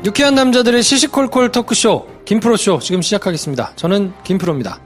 유쾌한 남자들의 시시콜콜 토크쇼 김프로쇼 지금 시작하겠습니다. 저는 김프로입니다.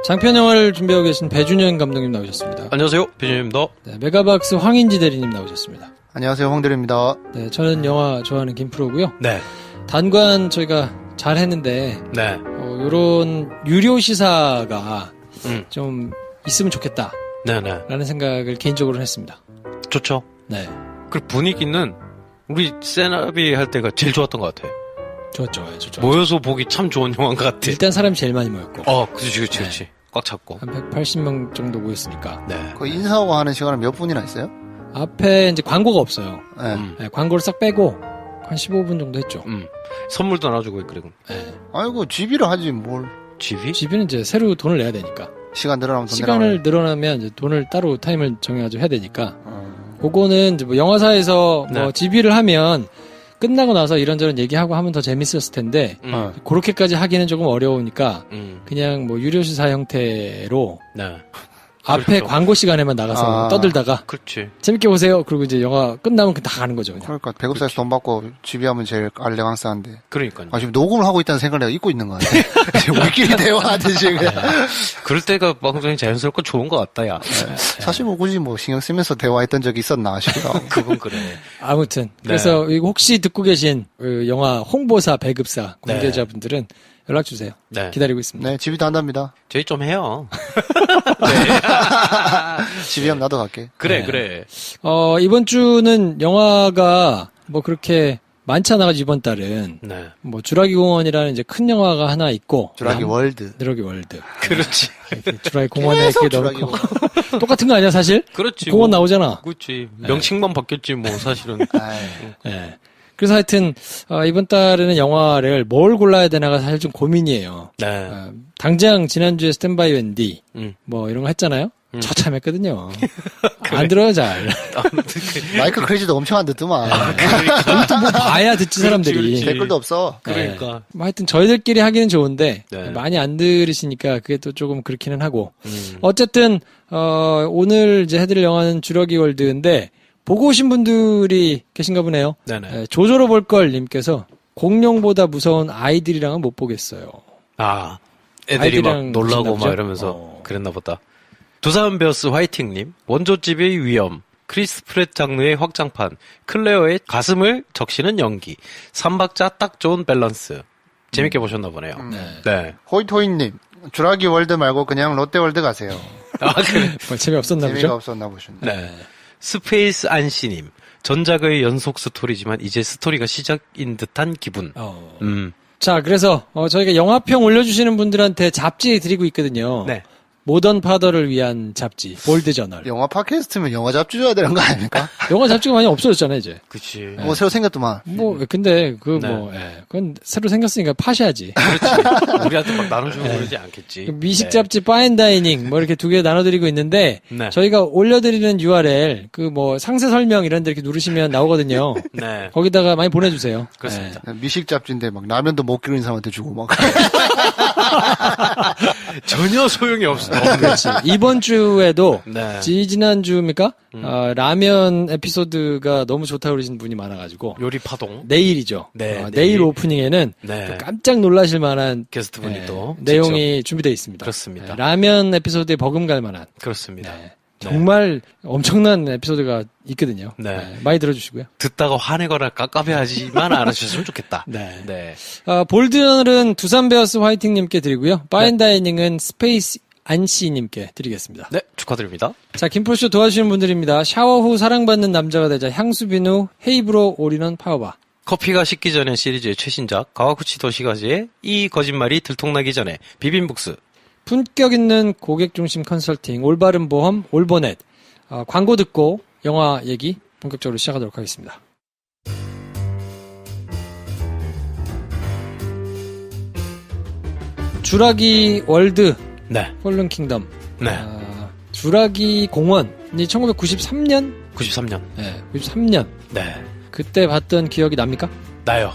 장편 영화를 준비하고 계신 배준영 감독님 나오셨습니다. 안녕하세요, 배준영입니다. 네, 메가박스 황인지 대리님 나오셨습니다. 안녕하세요, 황대리입니다. 네, 저는 영화 좋아하는 김프로고요. 네. 단관 저희가 잘 했는데, 네. 요런 유료 시사가 좀 있으면 좋겠다. 네네. 라는 생각을 개인적으로는 했습니다. 좋죠. 네. 그 분위기는 우리 세나비 할 때가 제일 좋았던 것 같아. 좋았죠. 모여서 보기 참 좋은 영화인 것 같아. 일단 사람이 제일 많이 모였고. 그렇지. 꽉 찼고. 한 180명 정도 모였으니까. 네. 그 인사하고 하는 시간은 몇 분이나 있어요? 앞에 이제 광고가 없어요. 네. 네, 광고를 싹 빼고 한 15분 정도 했죠. 선물도 나눠주고 그리고. 네. 아이고, GB를 하지, 뭘. 집이? 집은 이제 새로 돈을 내야 되니까. 시간 늘어나면 돈 시간을 늘어나면 이제 돈을 따로 타임을 정해가지고 해야 되니까. 그거는 이제 뭐 영화사에서 네. 뭐 GB를 하면 끝나고 나서 이런저런 얘기하고 하면 더 재밌었을 텐데 그렇게까지 하기는 조금 어려우니까 그냥 뭐 유료시사 형태로 네. 앞에 그렇죠. 광고 시간에만 나가서 떠들다가 그렇지. 재밌게 보세요. 그리고 이제 영화 끝나면 다 가는 거죠. 그냥. 그러니까 배급사에서 돈 받고 GB 하면 제일 알레강스한데. 그러니까요. 지금 녹음을 하고 있다는 생각을 내가 잊고 있는 거 같아. 우리끼리 대화하듯이 그냥. 그럴 때가 방송이 자연스럽고 좋은 것 같다, 야. 사실 뭐 굳이 뭐 신경 쓰면서 대화했던 적이 있었나 싶기도 하고. 그건 그래. 아무튼 그래서 이거 혹시 듣고 계신 그 영화 홍보사 배급사 관계자분들은 연락 주세요. 네. 기다리고 있습니다. 네, GB도 한답니다. 저희 좀 해요. GB 하면 나도 갈게. 그래. 이번 주는 영화가 뭐 그렇게 많지 않아가지고 이번 달은 네. 뭐 주라기 공원이라는 이제 큰 영화가 하나 있고 주라기 월드. 주라기 월드. 그렇지. 주라기 공원에 계속 이렇게 주라기 넣고 똑같은 거 아니야 사실? 그렇지. 공원 뭐. 나오잖아. 그렇지. 명칭만 바뀌었지, 뭐, 사실은. 네. 그래서 하여튼 이번 달에는 영화를 뭘 골라야 되나가 사실 좀 고민이에요. 네. 당장 지난주에 스탠바이 웬디 뭐 이런 거 했잖아요. 처참했거든요. 안 들어요 잘. 마이크 크레이지도 엄청 안 듣더만. 또 뭐 봐야 듣지 사람들이. 그렇지. 댓글도 없어. 그러니까. 뭐 하여튼 저희들끼리 하기는 좋은데 네. 많이 안 들으시니까 그게 또 조금 그렇기는 하고. 어쨌든 오늘 이제 해드릴 영화는 주라기 월드인데 보고 오신 분들이 계신가 보네요. 네네. 조조로 볼 걸 님께서 공룡보다 무서운 아이들이랑은 못 보겠어요. 애들이 막 아이들이랑 놀라고 보셨나 막 보죠? 이러면서 그랬나 보다. 두산 베어스 화이팅님, 원조집의 위험, 크리스 프렛 장르의 확장판, 클레어의 가슴을 적시는 연기, 3박자 딱 좋은 밸런스. 재밌게 보셨나 보네요. 네. 호이토이님, 주라기 월드 말고 그냥 롯데월드 가세요. 그래. 뭐 재미없었나 재미가 보죠? 없었나 보셨네. 네. 스페이스 안씨님, 전작의 연속 스토리지만 이제 스토리가 시작인 듯한 기분. 자, 그래서 저희가 영화평 올려주시는 분들한테 잡지 드리고 있거든요. 네. 모던 파더를 위한 잡지, 볼드 저널. 영화 팟캐스트면 영화 잡지 줘야 되는 거 아닙니까? 영화 잡지가 많이 없어졌잖아요, 이제. 그치. 뭐 새로 생겼더만. 근데 네. 그건 새로 생겼으니까 파셔야지. 그렇지. 우리한테 막 나눠주고 그러지 않겠지. 미식 잡지, 파인다이닝 뭐 이렇게 두 개 나눠드리고 있는데 네. 저희가 올려드리는 URL 그 뭐 상세 설명 이런 데 이렇게 누르시면 나오거든요. 네. 거기다가 많이 보내주세요. 그렇습니다. 미식 잡지인데 막 라면도 못 기르는 사람한테 주고 막. 전혀 소용이 없어. 그렇지. 이번 주에도 네. 지난주입니까? 라면 에피소드가 너무 좋다고 그러신 분이 많아가지고 요리 파동. 내일이죠. 네, 내일 내일. 오프닝에는 네. 또 깜짝 놀라실 만한 게스트분이 또 내용이 준비되어 있습니다. 그렇습니다. 라면 에피소드에 버금갈 만한 그렇습니다. 정말 엄청난 에피소드가 있거든요. 네. 많이 들어주시고요. 듣다가 화내거나 깝깝해하지만 않으셨으면 좋겠다. 네. 네. 볼드는 두산 베어스 화이팅님께 드리고요. 파인다이닝은 스페이스 안씨님께 드리겠습니다. 네, 축하드립니다. 자, 김프로쇼 도와주시는 분들입니다. 샤워 후 사랑받는 남자가 되자 향수 비누 헤이브로 올인원 파워바. 커피가 식기 전에 시리즈의 최신작 가와쿠치 도시가지의 이 거짓말이 들통나기 전에 비빔국수. 품격 있는 고객 중심 컨설팅 올바른 보험 올보넷. 광고 듣고 영화 얘기 본격적으로 시작하도록 하겠습니다. 주라기 월드 네. 폴른 킹덤. 네. 주라기 공원이 1993년? 93년. 네, 93년. 네. 그때 봤던 기억이 납니까? 나요.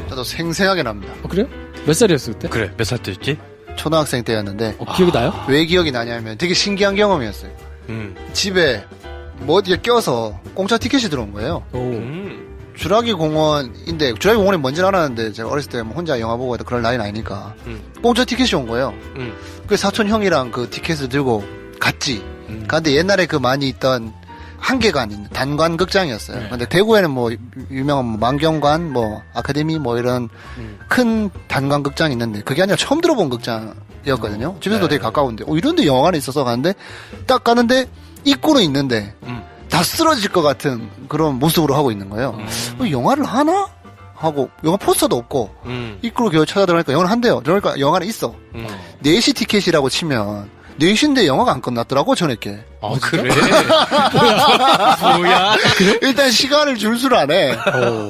저도 생생하게 납니다. 그래요? 몇 살이었어 그때? 그래, 몇 살 때였지? 초등학생 때였는데 기억이 나요? 왜 기억이 나냐면 되게 신기한 경험이었어요. 집에 뭐 어디에 껴서 공짜 티켓이 들어온 거예요. 주라기 공원인데 주라기 공원이 뭔지는 알았는데 제가 어렸을 때 뭐 혼자 영화 보고 그럴 나이는 아니니까 공짜 티켓이 온 거예요. 그 사촌 형이랑 그 티켓을 들고 갔지. 근데 옛날에 그 많이 있던 한계관 있는 단관 극장이었어요. 네. 근데 대구에는 뭐 유명한 뭐 만경관, 뭐 아카데미 뭐 이런 큰 단관 극장이 있는데 그게 아니라 처음 들어본 극장이었거든요. 집에서도 되게 가까운데 이런데 영화관이 있어서 가는데 딱 가는데 입구는 있는데 다 쓰러질 것 같은 그런 모습으로 하고 있는 거예요. 영화를 하나? 하고 영화 포스터도 없고 입구로 겨우 찾아 들어가니까 영화는 한대요. 그러니까 영화는 있어. 4시 티켓이라고 치면 4시인데 영화가 안 끝났더라고 저녁에. 그래? 뭐야? 일단 시간을 줄수를 안 해.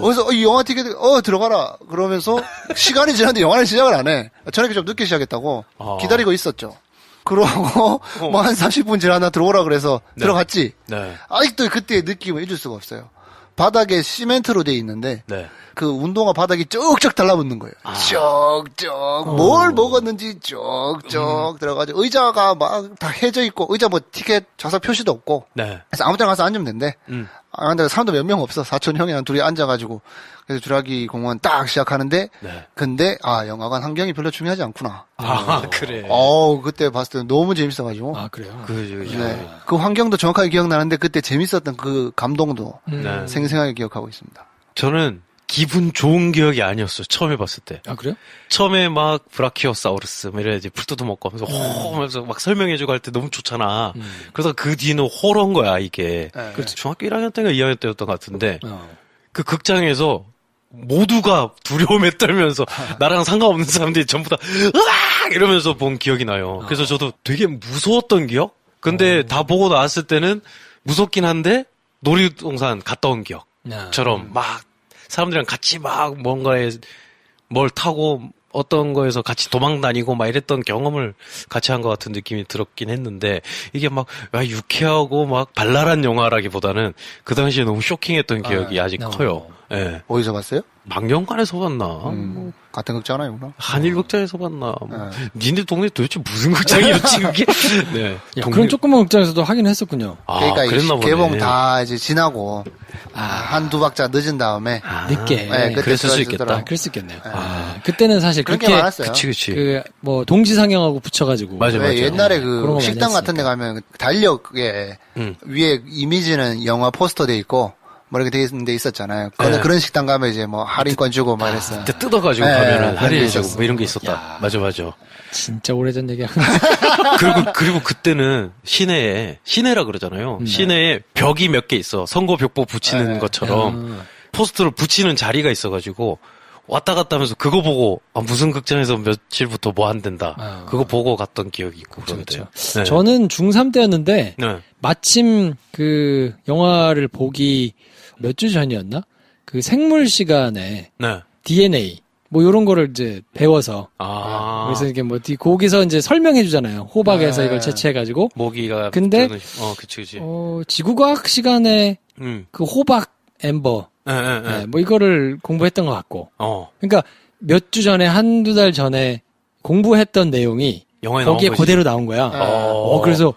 그래서 이 영화 티켓 들어가라 그러면서 시간이 지났는데 영화를 시작을 안 해. 저녁에 좀 늦게 시작했다고 기다리고 있었죠. 그러고 뭐 한 30분 지나나 들어오라 그래서 들어갔지. 네. 아직도 그때의 느낌을 잊을 수가 없어요. 바닥에 시멘트로 돼 있는데 네. 그 운동화 바닥이 쭉쭉 달라붙는 거예요. 쭉쭉 뭘 먹었는지 쭉쭉 들어가지고 의자가 막 다 해져 있고 의자 뭐 티켓 좌석 표시도 없고 네. 그래서 아무 데나 가서 앉으면 된대. 근데 사람도 몇 명 없어. 사촌 형이랑 둘이 앉아가지고 그래서 주라기 공원 딱 시작하는데 네. 근데 영화관 환경이 별로 중요하지 않구나. 그래. 그때 봤을 때 너무 재밌어가지고. 그래요? 그죠. 네. 그 환경도 정확하게 기억나는데 그때 재밌었던 그 감동도 네. 생생하게 기억하고 있습니다. 저는 기분 좋은 기억이 아니었어요. 처음에 봤을 때. 그래요? 처음에 막 브라키오사우루스 뭐 이래 이제 불 뜯어먹고 하면서 하면서 막 설명해주고 할 때 너무 좋잖아. 그래서 그 뒤는 호러인 거야 이게. 네. 그렇지. 중학교 1학년 때가 2학년 때였던 것 같은데 그 극장에서 모두가 두려움에 떨면서 나랑 상관없는 사람들이 전부 다 으악 이러면서 본 기억이 나요. 그래서 저도 되게 무서웠던 기억? 근데 다 보고 나왔을 때는 무섭긴 한데 놀이동산 갔다 온 기억처럼 막 사람들이랑 같이 막 뭔가에 뭘 타고 어떤 거에서 같이 도망 다니고 막 이랬던 경험을 같이 한 것 같은 느낌이 들었긴 했는데 이게 막 유쾌하고 막 발랄한 영화라기보다는 그 당시에 너무 쇼킹했던 기억이 아직 커요. 예. 어디서 봤어요? 망경관에서 봤나? 같은 극장이구나. 한일극장에서 봤나? 니네 동네 도대체 무슨 극장이었지 그게? 네. 그런 조그만 극장에서도 하긴 했었군요. 그러니까 그랬나 보네. 개봉 다 이제 지나고 한두 박자 늦은 다음에 늦게. 네, 그때 그랬을 수 있겠다. 들어주더라고. 그럴 수 있겠네요. 그때는 사실 그런 게 그렇게 많았어요. 그치. 뭐 동시 상영하고 붙여가지고. 맞아. 왜 옛날에 그런 그 거 많이 식당 같은 데 했으니까. 가면 달력에 위에 이미지는 영화 포스터 돼 있고 뭐 이렇게 돼 있는 데 있었잖아요. 네. 그런 식당 가면 이제 뭐 할인권 주고 막 이랬어요. 그때 뜯어가지고 네, 가면은 그런 게 할인해주고 있었어. 뭐 이런 게 있었다. 맞아. 진짜 오래전 얘기야. 그리고 그때는 시내라 그러잖아요. 시내에 벽이 몇 개 있어. 선거 벽보 붙이는 것처럼 포스터를 붙이는 자리가 있어가지고 왔다 갔다 하면서 그거 보고 무슨 극장에서 며칠부터 뭐 한댄다. 그거 보고 갔던 기억이 있고 그런데요. 네. 저는 중3 때였는데 네. 마침 그 영화를 보기 몇 주 전이었나? 그 생물 시간에 네. DNA 뭐 이런 거를 이제 배워서 그래서 이게 뭐 거기서 이제 설명해 주잖아요. 호박에서 네. 이걸 채취해 가지고. 모기가 근데 그치. 지구과학 시간에 그 호박 엠버 네, 뭐 이거를 공부했던 것 같고. 그러니까 몇 주 전에 한두 달 전에 공부했던 내용이 영화에 거기에 나온 거지. 그대로 나온 거야. 그래서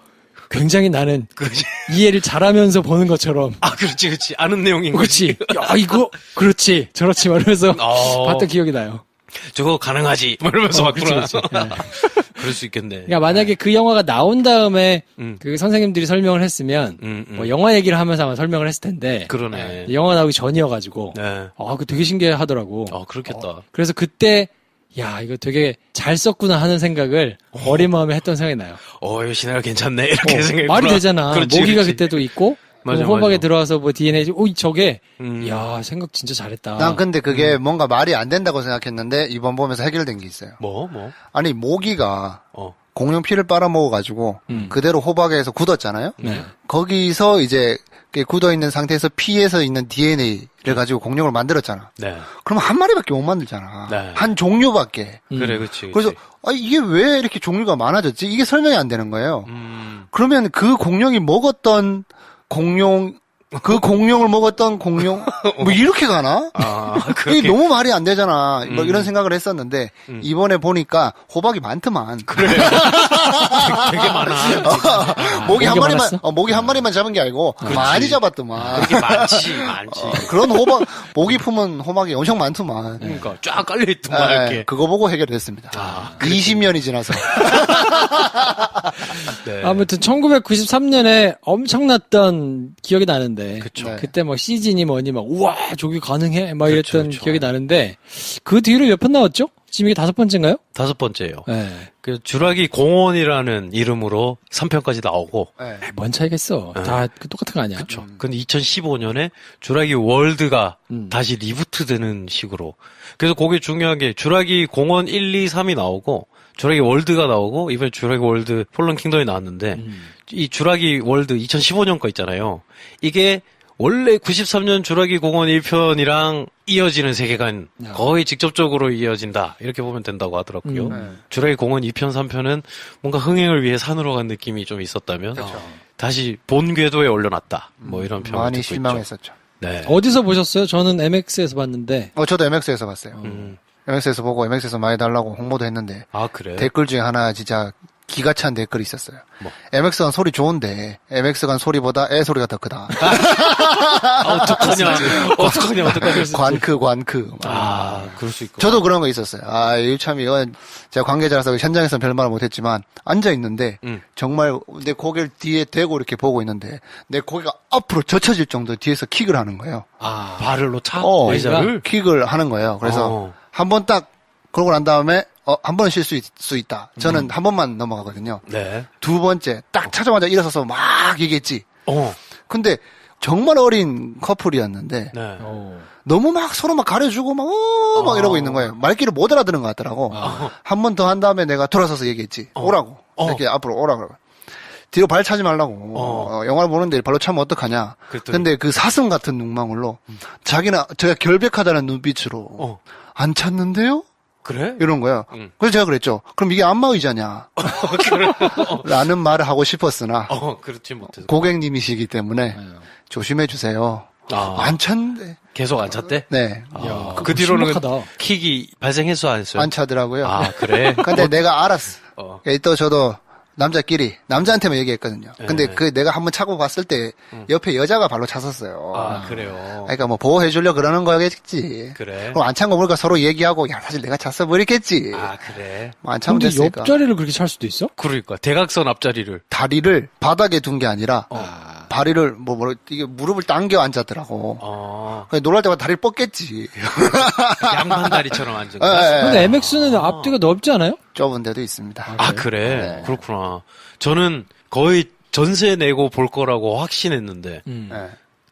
굉장히 나는 그렇지. 이해를 잘하면서 보는 것처럼. 그렇지. 아는 내용인 거지. 그렇지. 야, 이거, 그렇지. 저렇지. 말하면서 봤던 기억이 나요. 저거 가능하지. 뭐 이러면서 봤구나. 그렇지. 네. 그럴 수 있겠네. 그러니까 만약에 그 영화가 나온 다음에 그 선생님들이 설명을 했으면 뭐 영화 얘기를 하면서 아마 설명을 했을 텐데. 그러네. 영화 나오기 전이어가지고. 네. 그거 되게 신기하더라고. 그렇겠다. 그래서 그때 야, 이거 되게 잘 썼구나 하는 생각을 어린 마음에 했던 생각이 나요. 이거 시나리오 괜찮네. 이렇게 생각했구나. 말이 되잖아. 그렇지, 모기가 그렇지. 그때도 있고. 맞아, 호박에 맞아. 들어와서 뭐 DNA, 저게, 야 생각 진짜 잘했다. 난 근데 그게 뭔가 말이 안 된다고 생각했는데 이번 보면서 해결된 게 있어요. 뭐? 아니 모기가 공룡 피를 빨아먹어가지고 그대로 호박에서 굳었잖아요. 네. 거기서 이제 굳어있는 상태에서 피에서 있는 DNA를 가지고 공룡을 만들었잖아. 네. 그러면 한 마리밖에 못 만들잖아. 네. 한 종류밖에. 그래, 그렇지. 그래서 이게 왜 이렇게 종류가 많아졌지? 이게 설명이 안 되는 거예요. 그러면 그 공룡이 먹었던 공룡 그 공룡을 먹었던 공룡 뭐 이렇게 가나? 그게 너무 말이 안 되잖아. 뭐 이런 생각을 했었는데 이번에 보니까 호박이 많더만. 그래. 되게 많아. 모기 한 마리만 잡은 게 아니고 많이 잡았더만. 되게 많지. 그런 모기 품은 호박이 엄청 많더만. 그러니까 쫙 깔려 있더만 이렇게. 그거 보고 해결됐습니다. 20년이 지나서. 네. 아무튼 1993년에 엄청났던 기억이 나는데. 그쵸. 네. 그때 막 시즌이 뭐니 막 우와 저게 가능해 막 이랬던 기억이 나는데 그 뒤로 몇 편 나왔죠? 지금 이게 5번째인가요? 5번째예요. 네. 그 주라기 공원이라는 이름으로 3편까지 나오고. 네. 뭔 차이가 있어? 다 똑같은 거 아니야? 그렇죠. 근데 2015년에 주라기 월드가 다시 리부트되는 식으로. 그래서 거기 중요한 게 주라기 공원 1, 2, 3이 나오고 주라기 월드가 나오고 이번에 주라기 월드 폴런 킹덤이 나왔는데 이 주라기 월드 2015년 거 있잖아요. 이게 원래 93년 주라기 공원 1편이랑 이어지는 세계관 거의 직접적으로 이어진다 이렇게 보면 된다고 하더라고요. 주라기 공원 2편 3편은 뭔가 흥행을 위해 산으로 간 느낌이 좀 있었다면 다시 본 궤도에 올려놨다 뭐 이런 평을 많이 듣고 실망했었죠. 네. 어디서 보셨어요? 저는 MX에서 봤는데. 저도 MX에서 봤어요. MX에서 보고 MX에서 많이 달라고 홍보도 했는데. 아 그래? 댓글 중에 하나 진짜 기가 찬 댓글이 있었어요. 뭐? MX간 소리 좋은데 MX간 소리보다 애 소리가 더 크다. 어떡하냐. 관크. 그럴 수 있고. 저도 그런 거 있었어요. 참 이건 제가 관계자라서 현장에서는 별말을 못했지만 앉아 있는데 정말 내 고개를 뒤에 대고 이렇게 보고 있는데 내 고개가 앞으로 젖혀질 정도 뒤에서 킥을 하는 거예요. 발을로 차? 의자를? 킥을 하는 거예요. 그래서 한 번 딱 그러고 난 다음에 한 번은 쉴 수 있다. 저는 한 번만 넘어가거든요. 네. 두 번째 딱 찾아마자 일어서서 막 얘기했지. 근데 정말 어린 커플이었는데 네. 너무 막 서로 막 가려주고 막 이러고 있는 거예요. 말귀를 못 알아들은 것 같더라고. 한 번 더 한 다음에 내가 돌아서서 얘기했지. 오라고. 이렇게 앞으로 오라고. 뒤로 발 차지 말라고. 영화를 보는데 발로 차면 어떡하냐. 근데 그 사슴 같은 눈망울로 자기는 제가 결백하다는 눈빛으로 안 찼는데요? 그래? 이런 거야. 그래서 제가 그랬죠. 그럼 이게 안마의자냐? 라는 말을 하고 싶었으나. 그렇지 못해서. 고객님이시기 때문에 조심해 주세요. 안 찼는데. 계속 안 찼대? 네. 그 뒤로는 킥이 발생했어 안 했어요? 안 차더라고요. 그래? 근데 내가 알았어. 또 저도 남자한테만 얘기했거든요. 근데 내가 한번 차고 봤을 때 옆에 여자가 발로 찼었어요. 그래요? 그러니까 뭐 보호해주려 그러는 거겠지. 그래? 그럼 안 찬 거 보니까 서로 얘기하고, 야, 사실 내가 찼어, 뭐 이랬겠지. 그래? 뭐 안 차면 근데 됐으니까. 옆자리를 그렇게 찰 수도 있어? 그러니까. 대각선 앞자리를. 다리를 바닥에 둔 게 아니라, 다리를, 이게 무릎을 당겨 앉았더라고. 놀랄 때마다 다리를 뻗겠지. 양반 다리처럼 앉은 거. 근데 MX는 앞뒤가 넓지 않아요? 좁은 데도 있습니다. 그래? 네. 그렇구나. 저는 거의 전세 내고 볼 거라고 확신했는데,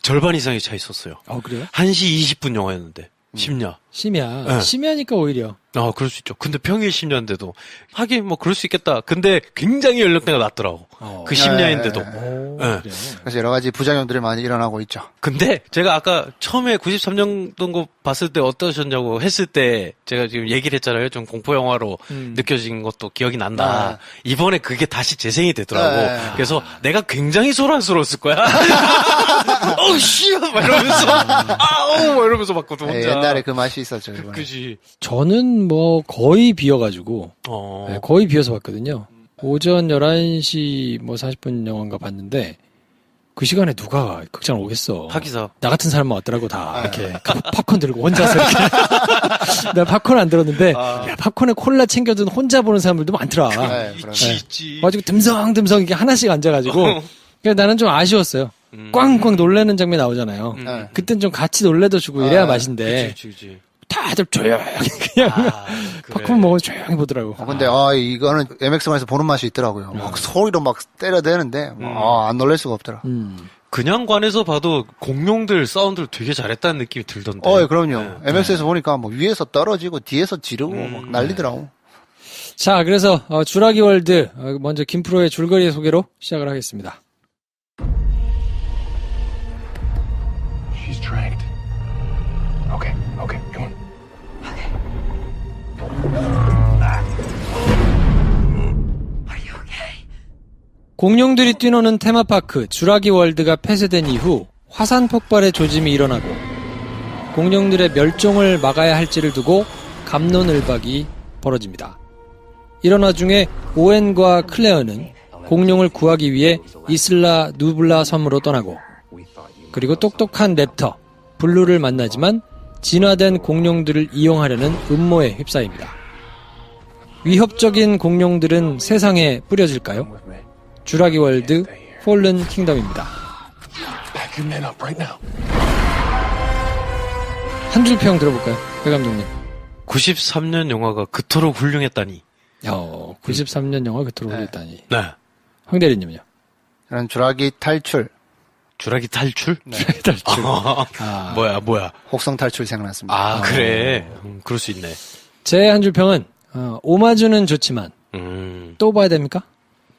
절반 이상이 차 있었어요. 그래요? 1시 20분 영화였는데, 심야. 심야. 심야니까 오히려. 그럴 수 있죠. 근데 평일 심야인데도. 하긴 뭐 그럴 수 있겠다. 근데 굉장히 연령대가 낮더라고. 그 심야인데도. 그래요? 그래서 여러 가지 부작용들이 많이 일어나고 있죠. 근데 제가 아까 처음에 93년도 거 봤을 때 어떠셨냐고 했을 때 제가 지금 얘기를 했잖아요. 좀 공포영화로 느껴진 것도 기억이 난다. 이번에 그게 다시 재생이 되더라고. 그래서 내가 굉장히 소란스러웠을 거야. 씨! 막 이러면서. 막 이러면서 봤거든, 혼자. 옛날에 그 맛이 있었죠, 이번에. 그지. 저는 뭐 거의 비어가지고. 거의 비어서 봤거든요. 오전 11시 뭐 40분 영화인가 봤는데 그 시간에 누가 극장을 오겠어. 하기사. 나 같은 사람만 왔더라고 다. 이렇게 팝콘 들고 혼자서 이렇게. 내가 팝콘 안 들었는데 야, 팝콘에 콜라 챙겨둔 혼자 보는 사람들도 많더라. 있지. 가지고 듬성듬성 이렇게 하나씩 앉아가지고. 그래서 나는 좀 아쉬웠어요. 꽝꽝 놀래는 장면 나오잖아요. 그땐 좀 같이 놀래도 주고 이래야 맛인데. 그치. 다들 조용히 그냥 팝콘 먹으면서 조용히 보더라고. 근데 이거는 MX관에서 보는 맛이 있더라고요. 막 소리로 막 때려대는데 안 놀랄 수가 없더라. 그냥 관에서 봐도 공룡들 사운드를 되게 잘했다는 느낌이 들던데. 그럼요. MX에서 보니까 뭐 위에서 떨어지고 뒤에서 지르고 막 난리더라고. 자, 그래서 주라기 월드 먼저 김프로의 줄거리 소개로 시작을 하겠습니다. She's tracked. Okay, come on. 공룡들이 뛰노는 테마파크 주라기 월드가 폐쇄된 이후 화산 폭발의 조짐이 일어나고 공룡들의 멸종을 막아야 할지를 두고 갑론을박이 벌어집니다. 이런 와중에 오웬과 클레어는 공룡을 구하기 위해 이슬라 누블라 섬으로 떠나고 그리고 똑똑한 랩터 블루를 만나지만 진화된 공룡들을 이용하려는 음모에 휩싸입니다. 위협적인 공룡들은 세상에 뿌려질까요? 주라기 월드 폴른 킹덤입니다. 한 줄 평 들어볼까요? 배 감독님. 93년 영화가 그토록 훌륭했다니. 93년 영화 그토록 훌륭했다니. 네. 황 대리님은요? 저는 주라기 탈출. 주라기 탈출? 네. 주라기 탈출. 뭐야. 혹성 탈출 생각났습니다. 그래. 그럴 수 있네. 제 한 줄 평은 오마주는 좋지만 또 봐야 됩니까?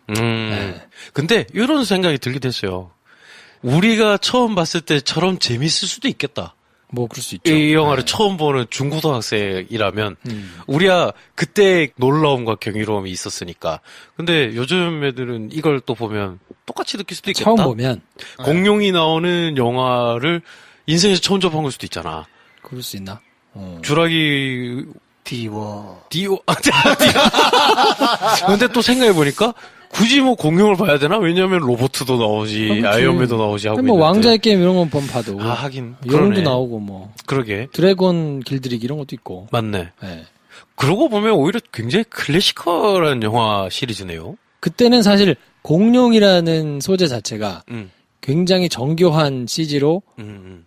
네. 근데 이런 생각이 들기도 했어요. 우리가 처음 봤을 때처럼 재밌을 수도 있겠다. 뭐 그럴 수 있죠. 이 영화를 처음 보는 중고등학생이라면 우리야 그때 놀라움과 경이로움이 있었으니까. 근데 요즘 애들은 이걸 또 보면 똑같이 느낄 수도 있겠다. 처음 보면 공룡이 나오는 영화를 인생에서 처음 접한 걸 수도 있잖아. 그럴 수 있나? 주라기 디워. 근데 또 생각해보니까 굳이 뭐 공룡을 봐야 되나? 왜냐면 로보트도 나오지, 아이언맨도 나오지 하고 뭐 있는데. 왕자의 게임 이런 건 봐도 하긴 영웅도 나오고 뭐 그러게. 드래곤 길들이기 이런 것도 있고. 맞네. 네. 그러고 보면 오히려 굉장히 클래시컬한 영화 시리즈네요. 그때는 사실 공룡이라는 소재 자체가 굉장히 정교한 CG로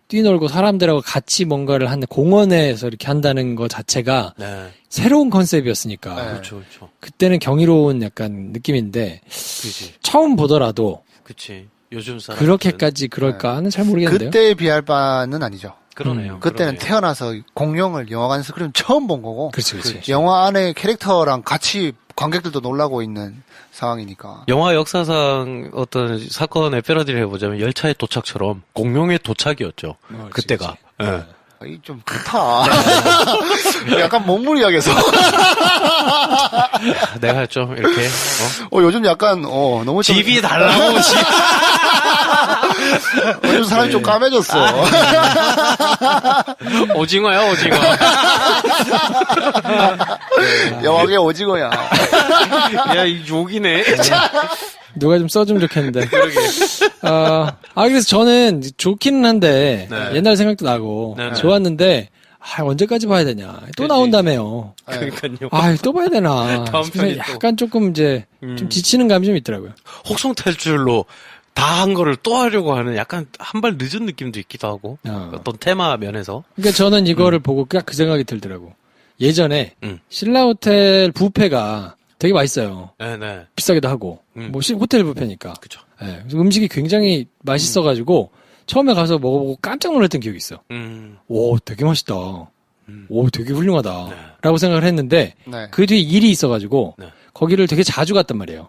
뛰놀고 사람들하고 같이 뭔가를 하는 공원에서 이렇게 한다는 것 자체가 네. 새로운 컨셉이었으니까. 네. 그렇죠. 그때는 경이로운 약간 느낌인데 그치. 처음 보더라도 그치. 요즘 사람 그렇게까지 그럴까는 잘 모르겠는데요. 그때에 비할 바는 아니죠. 그러네요. 그때는 그러네요. 태어나서 공룡을 영화관 스크린 처음 본 거고. 그렇지. 영화 안에 캐릭터랑 같이 관객들도 놀라고 있는 상황이니까. 영화 역사상 어떤 사건의 패러디를 해보자면 열차의 도착처럼 공룡의 도착이었죠. 그때가. 예. 좀 그렇다. 약간 몸무리하게서. 내가 좀 이렇게 요즘 약간 너무 좀 집이 달라고 집. 요즘 사람이 좀 까매졌어. 오징어야 오징어. 여왕의 오징어야. 야, 이 욕이네. 누가 좀 써주면 좋겠는데. 그래서 저는 좋기는 한데, 네. 옛날 생각도 나고, 네. 좋았는데, 언제까지 봐야 되냐. 또 그치. 나온다며요. 그러니까요. 또 봐야 되나. 다음 편이 또. 약간 조금 이제, 좀 지치는 감이 좀 있더라고요. 혹성 탈출로 다 한 거를 또 하려고 하는 약간 한 발 늦은 느낌도 있기도 하고. 어떤 테마 면에서. 그러니까 저는 이거를 보고 딱 그 생각이 들더라고. 예전에, 신라호텔 뷔페가 되게 맛있어요. 네네. 비싸기도 하고, 호텔 뷔페니까. 그쵸. 네, 그래서 음식이 굉장히 맛있어가지고, 처음에 가서 먹어보고 깜짝 놀랐던 기억이 있어. 오, 되게 맛있다. 오, 되게 훌륭하다. 네. 라고 생각을 했는데, 네. 그 뒤에 일이 있어가지고, 네. 거기를 되게 자주 갔단 말이에요.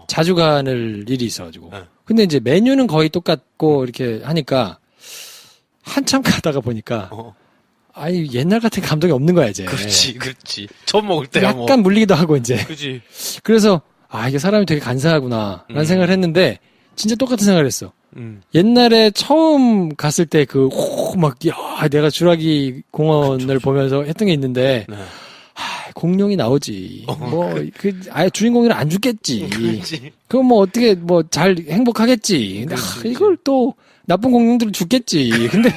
자주 가는 일이 있어가지고. 네. 근데 이제 메뉴는 거의 똑같고, 이렇게 하니까, 한참 가다가 보니까, 옛날 같은 감동이 없는 거야, 이제. 그렇지. 처음 먹을 때야 뭐. 약간 물리기도 하고, 이제. 그지. 그래서, 이게 사람이 되게 간사하구나, 라는 생각을 했는데, 진짜 똑같은 생각을 했어. 옛날에 처음 갔을 때 내가 주라기 공원을 보면서 했던 게 있는데, 네. 공룡이 나오지. 아예 주인공이랑 안 죽겠지. 그렇지. 그럼 뭐 어떻게 잘 행복하겠지. 근데 이걸 또 나쁜 공룡들은 죽겠지. 근데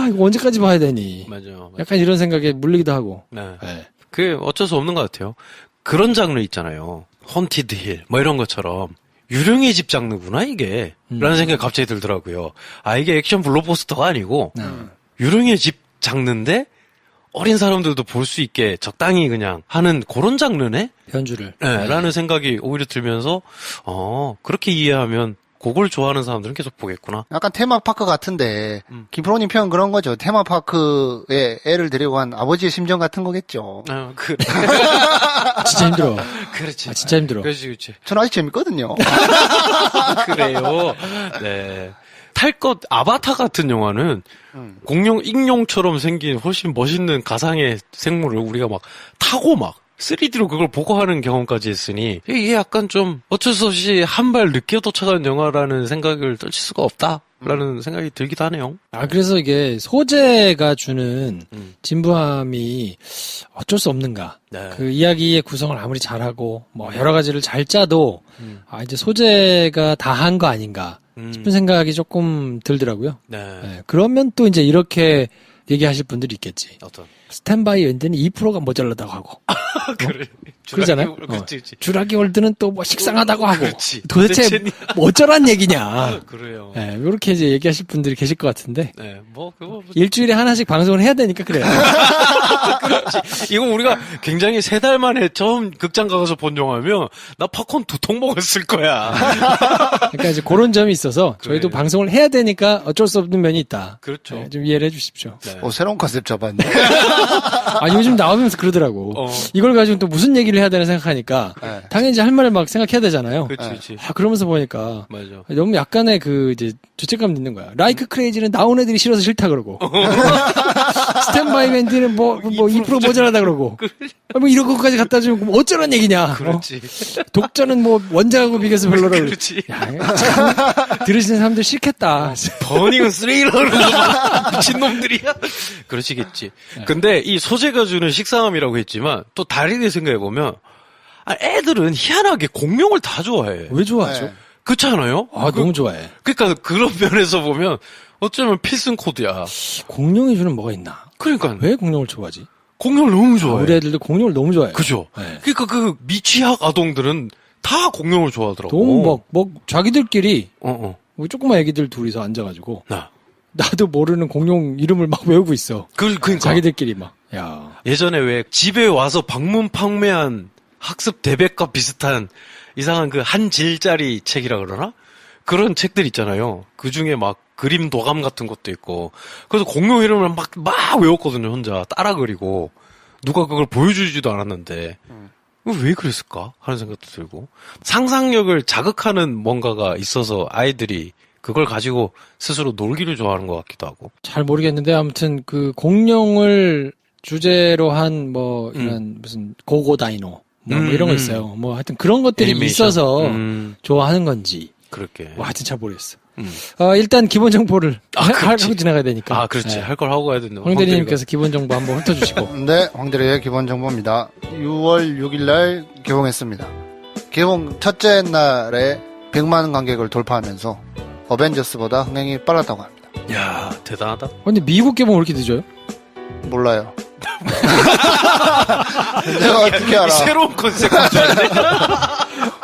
이거 언제까지 봐야 되니? 맞아. 약간 이런 생각에 물리기도 하고. 네. 네. 그 어쩔 수 없는 것 같아요. 그런 장르 있잖아요. 헌티드 힐 뭐 이런 것처럼 유령의 집 장르구나 이게 라는 생각이 갑자기 들더라고요. 이게 액션 블록버스터가 아니고 유령의 집 장르인데 어린 사람들도 볼 수 있게 적당히 그냥 하는 그런 장르네? 변주를. 네, 라는 생각이 오히려 들면서 그렇게 이해하면 그걸 좋아하는 사람들은 계속 보겠구나. 약간 테마파크 같은데 김프로님 표현 그런 거죠. 테마파크에 애를 데리고 간 아버지의 심정 같은 거겠죠. 그래. 진짜 힘들어. 그렇지. 진짜 힘들어. 그렇지. 저는 아직 재밌거든요. 그래요. 네. 탈 것 아바타 같은 영화는 공룡 익룡처럼 생긴 훨씬 멋있는 가상의 생물을 우리가 막 타고 막 3D로 그걸 보고 하는 경험까지 했으니 이게 약간 좀 어쩔 수 없이 한 발 늦게 도착한 영화라는 생각을 떨칠 수가 없다. 라는 생각이 들기도 하네요. 그래서 이게 소재가 주는 진부함이 어쩔 수 없는가. 네. 그 이야기의 구성을 아무리 잘하고, 뭐, 여러 가지를 잘 짜도, 이제 소재가 다 한 거 아닌가 싶은 생각이 조금 들더라고요. 네. 네, 그러면 또 이제 이렇게 얘기하실 분들이 있겠지. 어떤? 스탠바이 엔드는 2%가 모자라다고 하고. 그래. 그러잖아요. 그렇지. 주라기 월드는 또 뭐 식상하다고 하고. 그렇지. 도대체 뭐 어쩌란 얘기냐. 그래요. 네, 이렇게 이제 얘기하실 분들이 계실 것 같은데. 네. 뭐, 그거. 일주일에 하나씩 방송을 해야 되니까 그래요. 이거 우리가 굉장히 3달 만에 처음 극장 가서 본 영화면 나 팝콘 2통 먹었을 거야. 그러니까 이제 그런 점이 있어서 저희도 그래. 방송을 해야 되니까 어쩔 수 없는 면이 있다. 그렇죠. 네, 좀 이해를 해 주십시오. 네. 새로운 컨셉 잡았네. 요즘 나오면서 그러더라고. 이걸 가지고 또 무슨 얘기를 해야 되나 생각하니까 네. 당연히 이제 할 말을 막 생각해야 되잖아요. 그렇지. 그러면서 보니까 맞아. 너무 약간의 그 이제 죄책감 있는 거야. 라이크 크레이지는 나온 애들이 싫어서 싫다 그러고. 스탠바이 밴드는 뭐 2% 모자라다 그러고. 뭐 이런 것까지 갖다 주면 뭐 어쩌란 얘기냐. 그렇지. 독자는 뭐 원작하고 비교해서 별로라고. 그렇지. 야, 참 들으시는 사람들 싫겠다. 버닝은 쓰레기라고 미친놈들이야? 그러시겠지. 근데 이 소재가 주는 식상함이라고 했지만 또 다르게 생각해보면 애들은 희한하게 공룡을 다 좋아해. 왜 좋아하죠? 네. 그렇지 않아요? 너무 좋아해. 그러니까 그런 면에서 보면 어쩌면 필승 코드야. 공룡이 주는 뭐가 있나? 그러니까 왜 공룡을 좋아하지? 공룡을 너무 좋아해. 우리 애들도 공룡을 너무 좋아해. 그죠? 네. 그러니까 그 미취학 아동들은 다 공룡을 좋아하더라고. 너무 자기들끼리 어. 뭐 조그만 애기들 둘이서 앉아가지고 나. 나도 모르는 공룡 이름을 막 외우고 있어. 그러니까. 자기들끼리 막. 야. 예전에 왜 집에 와서 방문 판매한 학습 대백과 비슷한 이상한 그 한 질짜리 책이라 그러나? 그런 책들 있잖아요. 그 중에 막 그림 도감 같은 것도 있고. 그래서 공룡 이름을 막 외웠거든요, 혼자. 따라 그리고. 누가 그걸 보여주지도 않았는데. 왜 그랬을까? 하는 생각도 들고. 상상력을 자극하는 뭔가가 있어서 아이들이 그걸 가지고 스스로 놀기를 좋아하는 것 같기도 하고. 잘 모르겠는데 아무튼 그 공룡을 주제로 한 뭐 이런 무슨 고고다이노 뭐 이런 거 있어요. 뭐 하여튼 그런 것들이 애니메이션. 있어서 좋아하는 건지. 그렇게. 뭐 하여튼 잘 모르겠어. 일단 기본 정보를 하고 지나가야 되니까. 그렇지. 네. 할 걸 하고 가야 된다. 황 대리님께서 기본 정보 한번 훑어주시고. 네, 황대리의 기본 정보입니다. 6월 6일 날 개봉했습니다. 개봉 첫째 날에 100만 관객을 돌파하면서 어벤져스보다 흥행이 빨랐다고 합니다. 야, 대단하다. 근데 미국 개봉 왜 이렇게 늦어요? 몰라요. 내가 어떻게 알아? 새로운 컨셉 가져왔네.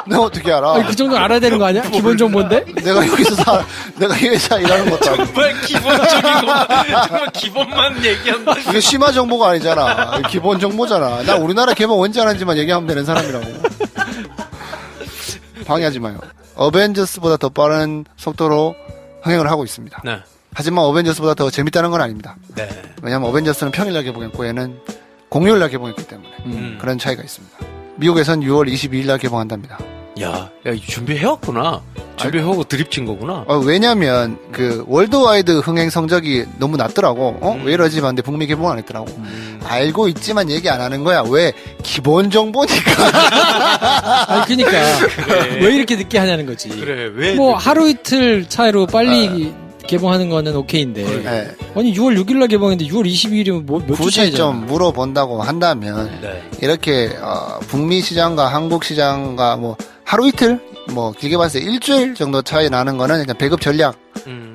내가 어떻게 알아? 그 정도 알아야 되는 거 아니야? 기본 정보인데? 내가 이 회사 일하는 것도 아니고. 정말 기본적인 거, 정말 기본만 얘기한다. 이게 심화 정보가 아니잖아. 기본 정보잖아. 나 우리나라 개봉 언제 하는지만 얘기하면 되는 사람이라고. 방해하지 마요. 어벤져스보다 더 빠른 속도로 흥행을 하고 있습니다. 네. 하지만 어벤져스보다 더 재밌다는 건 아닙니다. 네. 왜냐하면 어벤져스는 평일날 개봉했고 얘는 공휴일날 개봉했기 때문에 그런 차이가 있습니다. 미국에선 6월 22일날 개봉한답니다. 야, 준비해왔구나. 준비해오고 드립친 거구나. 왜냐면 그 월드와이드 흥행 성적이 너무 낮더라고. 왜 이러지? 봤는데 북미 개봉 안 했더라고. 알고 있지만 얘기 안 하는 거야. 왜? 기본 정보니까. 아니, 그니까. 그래. 왜 이렇게 늦게 하냐는 거지. 그래, 왜? 뭐, 하루 이틀 차이로 빨리 개봉하는 거는 오케이인데. 네. 아니, 6월 6일날 개봉했는데 6월 22일이면 몇 주 굳이 차이잖아. 좀 물어본다고 한다면 네. 이렇게 북미 시장과 한국 시장과 뭐 하루 이틀 뭐 길게 봤을 때 일주일 정도 차이 나는 거는 일단 배급 전략.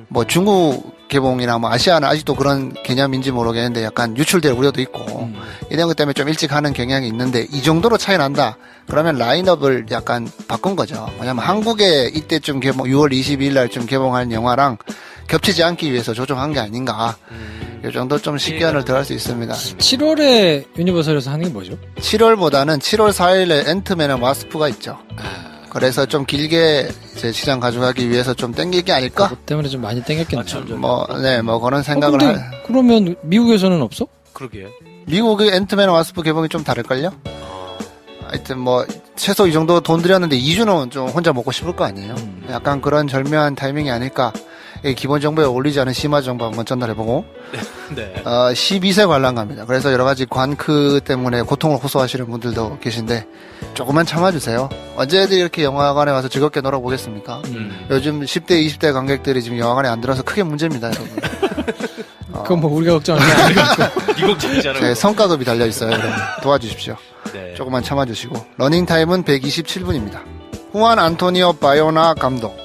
뭐 중국 개봉이나 뭐 아시아는 아직도 그런 개념인지 모르겠는데 약간 유출될 우려도 있고 이런 것 때문에 좀 일찍 하는 경향이 있는데 이 정도로 차이 난다. 그러면 라인업을 약간 바꾼 거죠. 왜냐면 한국에 이때쯤 개봉 6월 22일 날쯤 개봉할 영화랑 겹치지 않기 위해서 조정한 게 아닌가. 이 정도 좀 식견을 덜 할 수 있습니다. 7월에 유니버설에서 하는 게 뭐죠? 7월보다는 7월 4일에 앤트맨 앤 와스프가 있죠. 그래서 좀 길게 제 시장 가져가기 위해서 좀 땡기기 아닐까? 그것 때문에 좀 많이 땡겼겠네요. 뭐 그런 생각을 근데 그러면 미국에서는 없어? 그러게. 미국의 앤트맨 앤 와스프 개봉이 좀 다를걸요? 하여튼 뭐 최소 이 정도 돈 들였는데 2주는 좀 혼자 먹고 싶을 거 아니에요? 약간 그런 절묘한 타이밍이 아닐까? 기본 정보에 어울리지 않은 심화 정보 한번 전달해보고 네. 12세 관람갑니다. 그래서 여러 가지 관크 때문에 고통을 호소하시는 분들도 계신데 조금만 참아주세요. 언제든 이렇게 영화관에 와서 즐겁게 놀아보겠습니까? 요즘 10대, 20대 관객들이 지금 영화관에 안 들어서 크게 문제입니다, 여러분. 그건 뭐 우리가 걱정할 게 아니고. 이 걱정이잖아요. 제 성과급이 달려있어요, 여러분. 도와주십시오. 네. 조금만 참아주시고. 러닝타임은 127분입니다. 후안 안토니오 바요나 감독.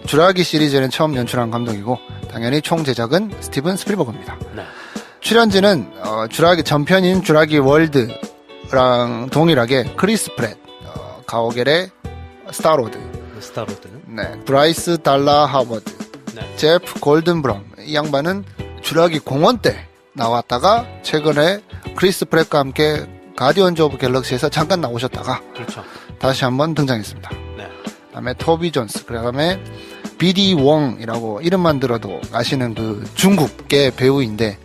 주라기 시리즈는 처음 연출한 감독이고 당연히 총 제작은 스티븐 스필버그입니다. 네. 출연진은 주라기 전편인 주라기 월드랑 동일하게 크리스 프렛, 가오겔의 스타로드, 스타로드는? 네, 브라이스 달라 하버드, 네. 제프 골든브럼. 이 양반은 주라기 공원 때 나왔다가 최근에 크리스 프렛과 함께 가디언즈 오브 갤럭시에서 잠깐 나오셨다가 그렇죠. 다시 한번 등장했습니다. 네. 그다음에 토비 존스, 그다음에 비디 웡이라고 이름만 들어도 아시는 그 중국계 배우인데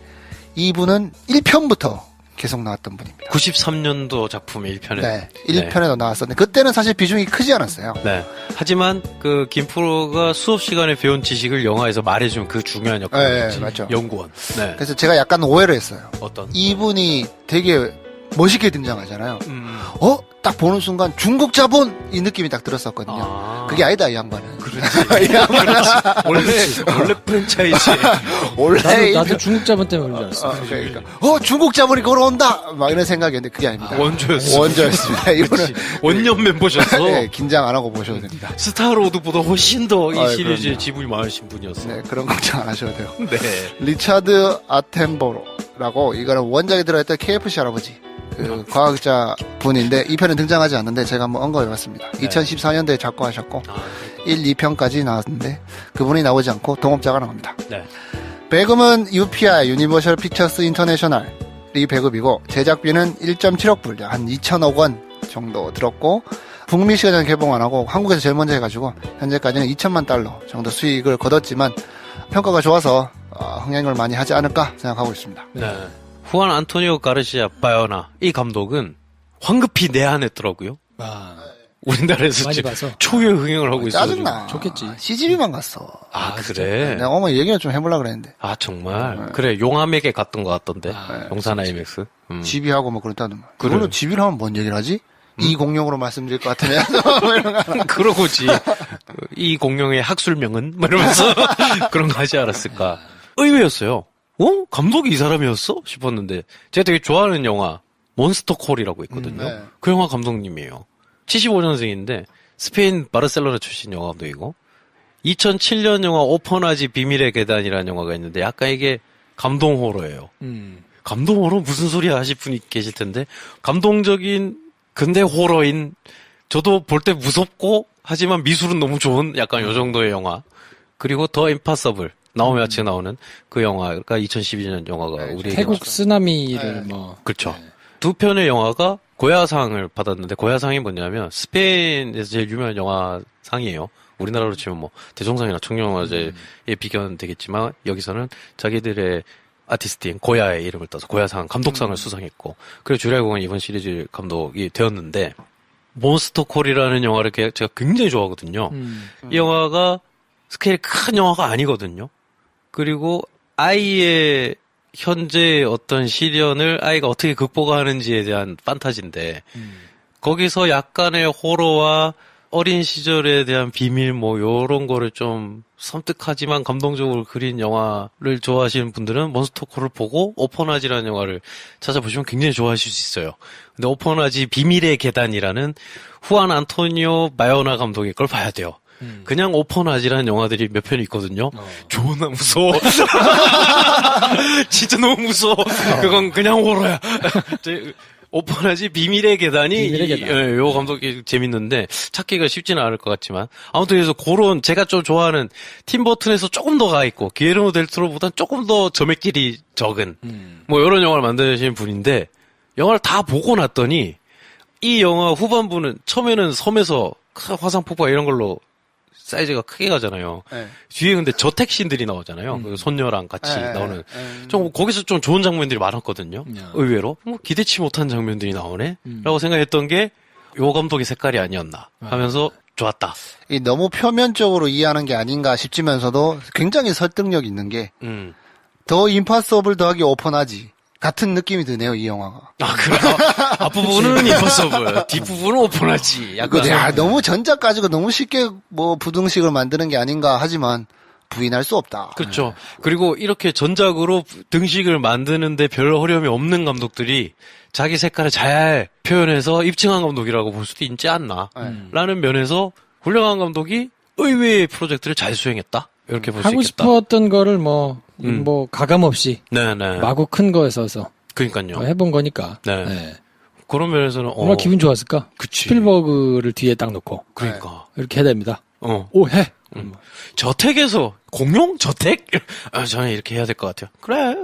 이분은 1편부터 계속 나왔던 분입니다. 93년도 작품의 1편에. 네, 1편에도 나왔었는데 그때는 사실 비중이 크지 않았어요. 네. 하지만 그 김프로가 수업 시간에 배운 지식을 영화에서 말해준 그 중요한 역할이었지. 네, 맞죠. 연구원. 네. 그래서 제가 약간 오해를 했어요. 어떤? 이분이 되게 멋있게 등장하잖아요. 딱 보는 순간 중국 자본 이 느낌이 딱 들었었거든요. 아. 그게 아니다, 이 양반은. 그렇지. 이 양반은 원래 프랜차이즈. 원래 나도 중국 자본 때문에 그런 줄 알았어. 그러니까 중국 자본이 걸어온다 막 이런 생각이었는데 그게 아닙니다. 원조였어. 원조였습니다. 이분은 원년 멤버셨어. 네, 긴장 안 하고 보셔도 됩니다. 스타로드보다 훨씬 더 이 시리즈에 그럼요. 지분이 많으신 분이었어. 네, 그런 걱정 안 하셔도 돼요. 네. 리차드 아텐보로라고 이거는 원작에 들어있던 KFC 할아버지 그 과학자 분인데 이 편은 등장하지 않는데 제가 한번 언급해봤습니다. 네. 2014년도에 작고하셨고 아, 1, 2편까지 나왔는데 그분이 나오지 않고 동업자가 나옵니다. 네. 배급은 UPI 유니버셜 픽처스 인터내셔널이 배급이고 제작비는 1.7억 불, 한 2천억 원 정도 들었고 북미 시간에 개봉 안 하고 한국에서 제일 먼저 해가지고 현재까지는 2천만 달러 정도 수익을 거뒀지만 평가가 좋아서 흥행을 많이 하지 않을까 생각하고 있습니다. 네. 후안 안토니오 가르시아 바요나 이 감독은 황급히 내한했더라고요. 아, 우리나라에서 많이 지금 봐서. 초유의 흥행을 하고 있어요. 짜증나. 좋겠지. CGV만 갔어. 아, 그래? 내가 어머니 얘기를 좀 해보려고 그랬는데. 아, 정말? 그래, 용암에게 갔던 것 같던데. 아, 용산 아이맥스. GB하고 뭐 그렇다더만. 그래. 그걸로 GB를 하면 뭔 얘기를 하지? 이 공룡으로 말씀드릴 것 같으면. 뭐 이런 거 하나. 그러고지. 이 공룡의 학술명은? 뭐 이러면서 그런 거 하지 않았을까. 의외였어요. 감독이 이 사람이었어? 싶었는데. 제가 되게 좋아하는 영화, 몬스터콜이라고 있거든요. 네. 그 영화 감독님이에요. 75년생인데, 스페인 바르셀로나 출신 영화 감독이고, 2007년 영화 오퍼나지 비밀의 계단이라는 영화가 있는데, 약간 이게 감동 호러예요. 감동 호러 무슨 소리야 하실 분이 계실 텐데, 감동적인 근대 호러인, 저도 볼 때 무섭고, 하지만 미술은 너무 좋은 약간 요 정도의 영화. 그리고 더 임파서블. 나오미 와츠 나오는 그 영화가 2012년 영화가 우리에게 태국 쓰나미를 뭐. 그렇죠. 두 편의 영화가 고야상을 받았는데 고야상이 뭐냐면 스페인에서 제일 유명한 영화상이에요. 우리나라로 치면 뭐 대종상이나 청룡영화제에 비교는 되겠지만 여기서는 자기들의 아티스트인 고야의 이름을 따서 고야상 감독상을 수상했고 그리고 주례공은 이번 시리즈 감독이 되었는데 몬스터콜이라는 영화를 제가 굉장히 좋아하거든요. 이 영화가 스케일이 큰 영화가 아니거든요. 그리고 아이의 현재의 어떤 시련을 아이가 어떻게 극복하는지에 대한 판타지인데 거기서 약간의 호러와 어린 시절에 대한 비밀 뭐 요런 거를 좀 섬뜩하지만 감동적으로 그린 영화를 좋아하시는 분들은 몬스터콜을 보고 오퍼나지라는 영화를 찾아보시면 굉장히 좋아하실 수 있어요. 근데 오퍼나지 비밀의 계단이라는 후안 안토니오 바요나 감독의 걸 봐야 돼요. 그냥 오퍼나지라는 영화들이 몇 편이 있거든요. 존나 무서워. 진짜 너무 무서워. 그건 그냥 호러야. 오퍼나지 비밀의 계단이 비밀의 계단. 요 감독이 재밌는데 찾기가 쉽지는 않을 것 같지만 아무튼 그래서 그런 제가 좀 좋아하는 팀 버튼에서 조금 더 가 있고 기에르모 델 토로보다 조금 더 점액질이 적은 뭐 이런 영화를 만드시는 분인데 영화를 다 보고 났더니 이 영화 후반부는 처음에는 섬에서 큰 화산 폭발 이런 걸로 사이즈가 크게 가잖아요. 네. 뒤에 근데 저택신들이 나오잖아요. 그 손녀랑 같이 네, 나오는. 네. 좀 거기서 좀 좋은 장면들이 많았거든요. 야. 의외로. 뭐 기대치 못한 장면들이 나오네? 라고 생각했던 게 요 감독의 색깔이 아니었나 하면서 좋았다. 이 너무 표면적으로 이해하는 게 아닌가 싶지면서도 굉장히 설득력 있는 게 더 임파서블 더하기 오픈하지 같은 느낌이 드네요, 이 영화가. 아, 그래. 앞부분은 임퍼서블, 뒷부분은 오픈하지. 약간. 너무 전작 가지고 너무 쉽게 뭐 부등식을 만드는 게 아닌가 하지만 부인할 수 없다. 그렇죠. 그리고 이렇게 전작으로 등식을 만드는데 별 어려움이 없는 감독들이 자기 색깔을 잘 표현해서 입증한 감독이라고 볼 수도 있지 않나. 라는 면에서 훌륭한 감독이 의외의 프로젝트를 잘 수행했다. 이렇게 볼 수 있겠다. 하고 싶었던 거를 뭐 가감 없이 네네. 마구 큰 거에 써서 그러니까요. 해본 거니까. 네. 네. 그런 면에서는 얼마나 기분 좋았을까? 그치. 스필버그를 뒤에 딱 놓고 그러니까. 이렇게 해야 됩니다. 어. 오, 해! 저택에서 공용 저택? 아, 저는 이렇게 해야 될 것 같아요. 그래.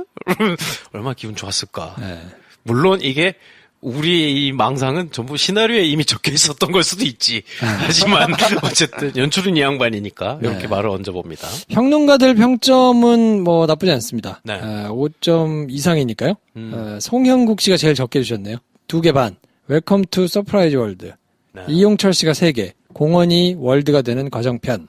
얼마나 기분 좋았을까. 네. 물론 이게 우리 이 망상은 전부 시나리오에 이미 적혀 있었던 걸 수도 있지. 하지만 어쨌든 연출은 이 양반이니까 이렇게 네. 말을 얹어봅니다. 평론가들 평점은 뭐 나쁘지 않습니다. 네. 5점 이상이니까요. 송형국 씨가 제일 적게 주셨네요. 2개 반. 웰컴 투 서프라이즈 월드. 네. 이용철 씨가 3개. 공원이 월드가 되는 과정편.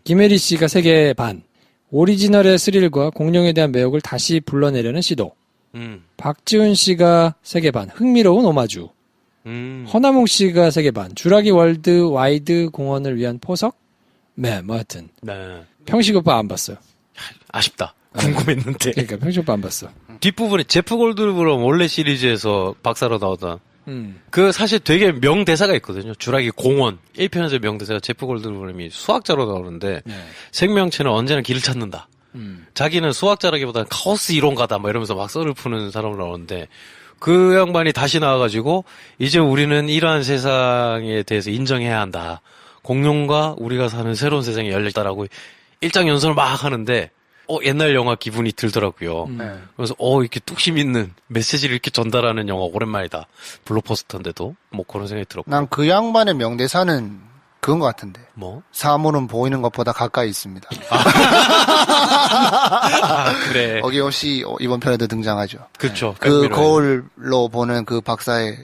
김혜리 씨가 3개 반. 오리지널의 스릴과 공룡에 대한 매혹을 다시 불러내려는 시도. 박지훈 씨가 3개 반. 흥미로운 오마주. 허나몽 씨가 3개 반. 주라기 월드 와이드 공원을 위한 포석? 네, 뭐 하여튼. 네. 평식 오빠 안 봤어요. 아쉽다. 궁금했는데. 그러니까 평식 오빠 안 봤어. 뒷부분에 제프 골드브럼 원래 시리즈에서 박사로 나오던 그 사실 되게 명대사가 있거든요. 주라기 공원 1편에서 명대사가 제프 골드브럼이 수학자로 나오는데 네. 생명체는 언제나 길을 찾는다. 자기는 수학자라기보다는 카오스 이론가다 뭐 이러면서 막 썰을 푸는 사람으로 나오는데 그 양반이 다시 나와가지고 이제 우리는 이러한 세상에 대해서 인정해야 한다. 공룡과 우리가 사는 새로운 세상이 열렸다라고 일장연설을 막 하는데 옛날 영화 기분이 들더라고요. 그래서 이렇게 뚝심 있는 메시지를 이렇게 전달하는 영화 오랜만이다. 블록버스터인데도 뭐 그런 생각이 들었고. 난 그 양반의 명대사는 그건 것 같은데. 뭐? 사물은 보이는 것보다 가까이 있습니다. 아, 그래. 어김없이 이번 편에도 등장하죠. 그렇죠. 그 거울로 보는 그 박사의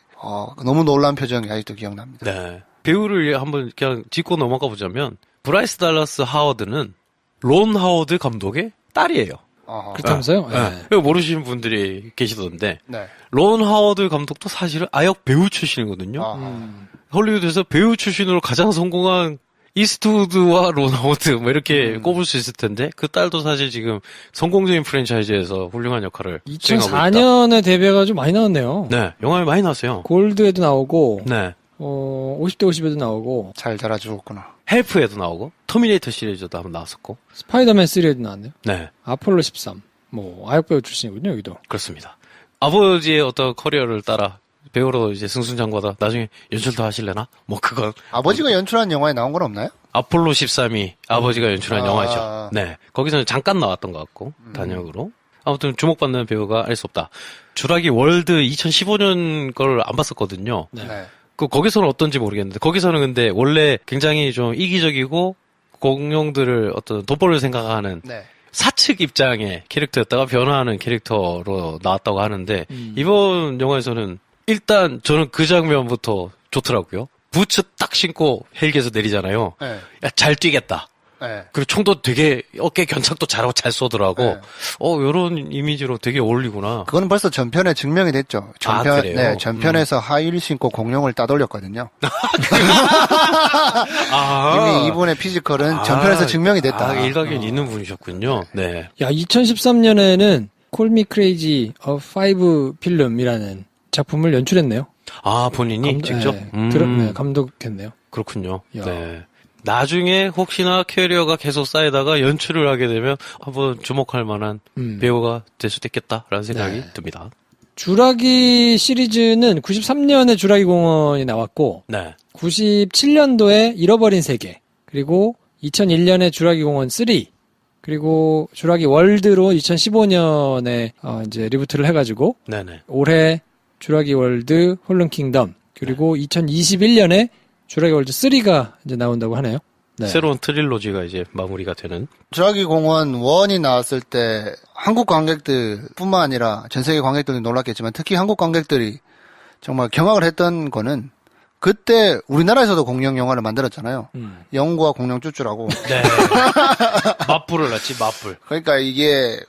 너무 놀란 표정이 아직도 기억납니다. 네. 배우를 한번 그냥 짚고 넘어가 보자면 브라이스 달러스 하워드는 론 하워드 감독의 딸이에요. 그렇다면서요? 네. 모르시는 분들이 계시던데 네. 론 하워드 감독도 사실은 아역 배우 출신이거든요. 헐리우드에서 배우 출신으로 가장 성공한 이스트우드와 론 하워드 뭐 이렇게 꼽을 수 있을 텐데 그 딸도 사실 지금 성공적인 프랜차이즈에서 훌륭한 역할을 수행하고 있다. 2004년에 데뷔해가지고 많이 나왔네요. 네, 영화에 많이 나왔어요. 골드에도 나오고, 네, 50대 50에도 나오고, 잘 자라 죽었구나. 헬프에도 나오고 터미네이터 시리즈도 한번 나왔었고. 스파이더맨 3에도 나왔네요. 네, 아폴로 13. 아역 배우 출신이군요, 여기도. 그렇습니다. 아버지의 어떤 커리어를 따라 배우로 이제 승승장구하다 나중에 연출도 하실래나? 뭐 그건 아버지가 연출한 영화에 나온 건 없나요? 아폴로 13이 아버지가 연출한 아. 영화죠. 네, 거기서는 잠깐 나왔던 것 같고 단역으로. 아무튼 주목받는 배우가 알 수 없다. 주라기 월드 2015년 걸 안 봤었거든요. 네. 네. 거기서는 어떤지 모르겠는데 거기서는 근데 원래 굉장히 좀 이기적이고 공룡들을 어떤 돋보를 생각하는 네. 사측 입장의 캐릭터였다가 변화하는 캐릭터로 나왔다고 하는데 이번 영화에서는 일단 저는 그 장면부터 좋더라고요. 부츠 딱 신고 헬기에서 내리잖아요. 네. 야, 잘 뛰겠다. 네. 그리고 총도 되게 어깨 견착도 잘하고 잘 쏘더라고. 네. 요런 이미지로 되게 어울리구나. 그거는 벌써 전편에 증명이 됐죠. 그래요? 네, 전편에서 하이힐 신고 공룡을 따돌렸거든요. 이미 이분의 피지컬은 전편에서 증명이 됐다. 일가견 있는 분이셨군요. 네. 야, 2013년에는 Call Me Crazy, A Five Film이라는 작품을 연출했네요. 본인이 직접? 네, 감독했네요. 그렇군요. 야. 네. 나중에 혹시나 캐리어가 계속 쌓이다가 연출을 하게 되면 한번 주목할 만한 배우가 될 수도 있겠다라는 생각이 듭니다. 주라기 시리즈는 93년에 주라기 공원이 나왔고, 네. 97년도에 잃어버린 세계, 그리고 2001년에 주라기 공원 3, 그리고 주라기 월드로 2015년에 이제 리부트를 해가지고 네네. 올해 주라기 월드 홀른 킹덤, 그리고 2021년에 주라기 월드 3가 이제 나온다고 하네요. 네. 새로운 트릴로지가 이제 마무리가 되는. 주라기 공원 1이 나왔을 때 한국 관객들뿐만 아니라 전 세계 관객들도 놀랐겠지만 특히 한국 관객들이 정말 경악을 했던 거는 그때 우리나라에서도 공룡 영화를 만들었잖아요. 음. 영구와 공룡 쭈쭈라고. 네. 맞불을 났지, 맞불. 그러니까 이게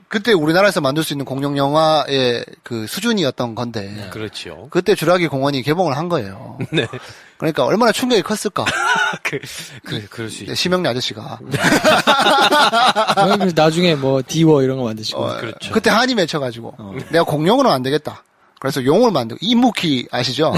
그때 우리나라에서 만들 수 있는 공룡 영화의 그 수준이었던 건데 그렇죠. 그때 주라기 공원이 개봉을 한 거예요. 네. 그러니까 얼마나 충격이 컸을까. 그럴 수 있죠. 심영래 아저씨가. 그래서 나중에 뭐 디워 이런 거 만드시고. 그렇죠. 그때 한이 맺혀가지고 내가 공룡으로는 안 되겠다. 그래서 용을 만들고 인무키 아시죠?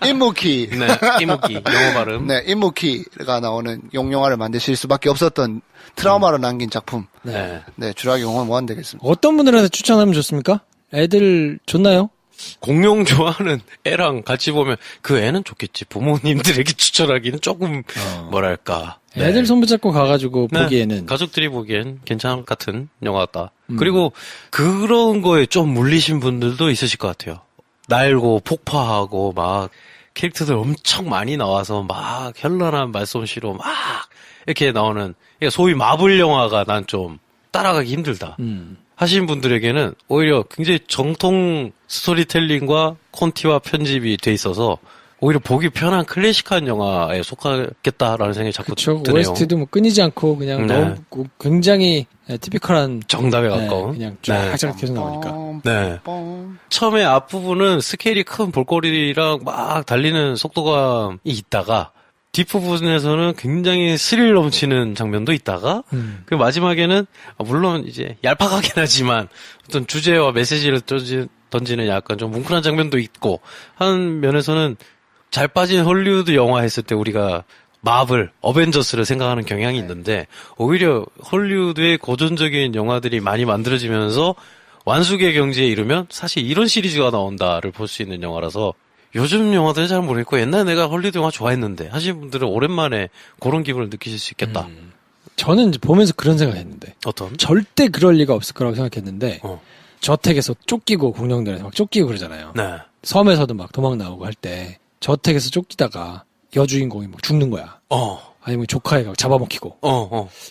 인무키. 네, 이목기, 영어 발음. 네, 인무키가 나오는 용영화를 만드실 수밖에 없었던 트라우마로 남긴 작품. 네. 네, 주라기 공원 뭐 안 되겠습니다. 어떤 분들한테 추천하면 좋습니까? 애들 좋나요? 공룡 좋아하는 애랑 같이 보면 그 애는 좋겠지. 부모님들에게 추천하기는 조금 뭐랄까. 네. 애들 손붙잡고 가가지고 네. 보기에는. 가족들이 보기엔 괜찮을 것 같은 영화다. 그리고 그런 거에 좀 물리신 분들도 있으실 것 같아요. 날고 폭파하고 막 캐릭터들 엄청 많이 나와서 막 현란한 말솜씨로 막 이렇게 나오는 소위 마블 영화가 난 좀 따라가기 힘들다. 하시는 분들에게는 오히려 굉장히 정통 스토리텔링과 콘티와 편집이 돼 있어서 오히려 보기 편한 클래식한 영화에 속하겠다라는 생각이 자꾸 그쵸. 드네요. OST도 뭐 끊이지 않고 그냥 네. 너무 굉장히 티피컬한 정답에 네, 가까운. 그냥 네. 쫙쫙 계속 나오니까. 네. 뻥. 처음에 앞부분은 스케일이 큰 볼거리랑 막 달리는 속도감이 있다가 뒷부분에서는 굉장히 스릴 넘치는 장면도 있다가 그 마지막에는 물론 이제 얄팍하긴 하지만 어떤 주제와 메시지를 던지는 약간 좀 뭉클한 장면도 있고 한 면에서는 잘 빠진 헐리우드 영화 했을 때 우리가 마블, 어벤져스를 생각하는 경향이 있는데 오히려 헐리우드의 고전적인 영화들이 많이 만들어지면서 완숙의 경지에 이르면 사실 이런 시리즈가 나온다를 볼 수 있는 영화라서 요즘 영화들은 잘 모르겠고 옛날에 내가 헐리우드 영화 좋아했는데 하시는 분들은 오랜만에 그런 기분을 느끼실 수 있겠다. 저는 이제 보면서 그런 생각했는데 어떤? 절대 그럴 리가 없을 거라고 생각했는데 어. 저택에서 쫓기고 공룡들에서 막 쫓기고 그러잖아요. 네. 섬에서도 막 도망 나오고 할 때 저택에서 쫓기다가 여주인공이 막 죽는 거야. 아니면 조카애가 잡아먹히고.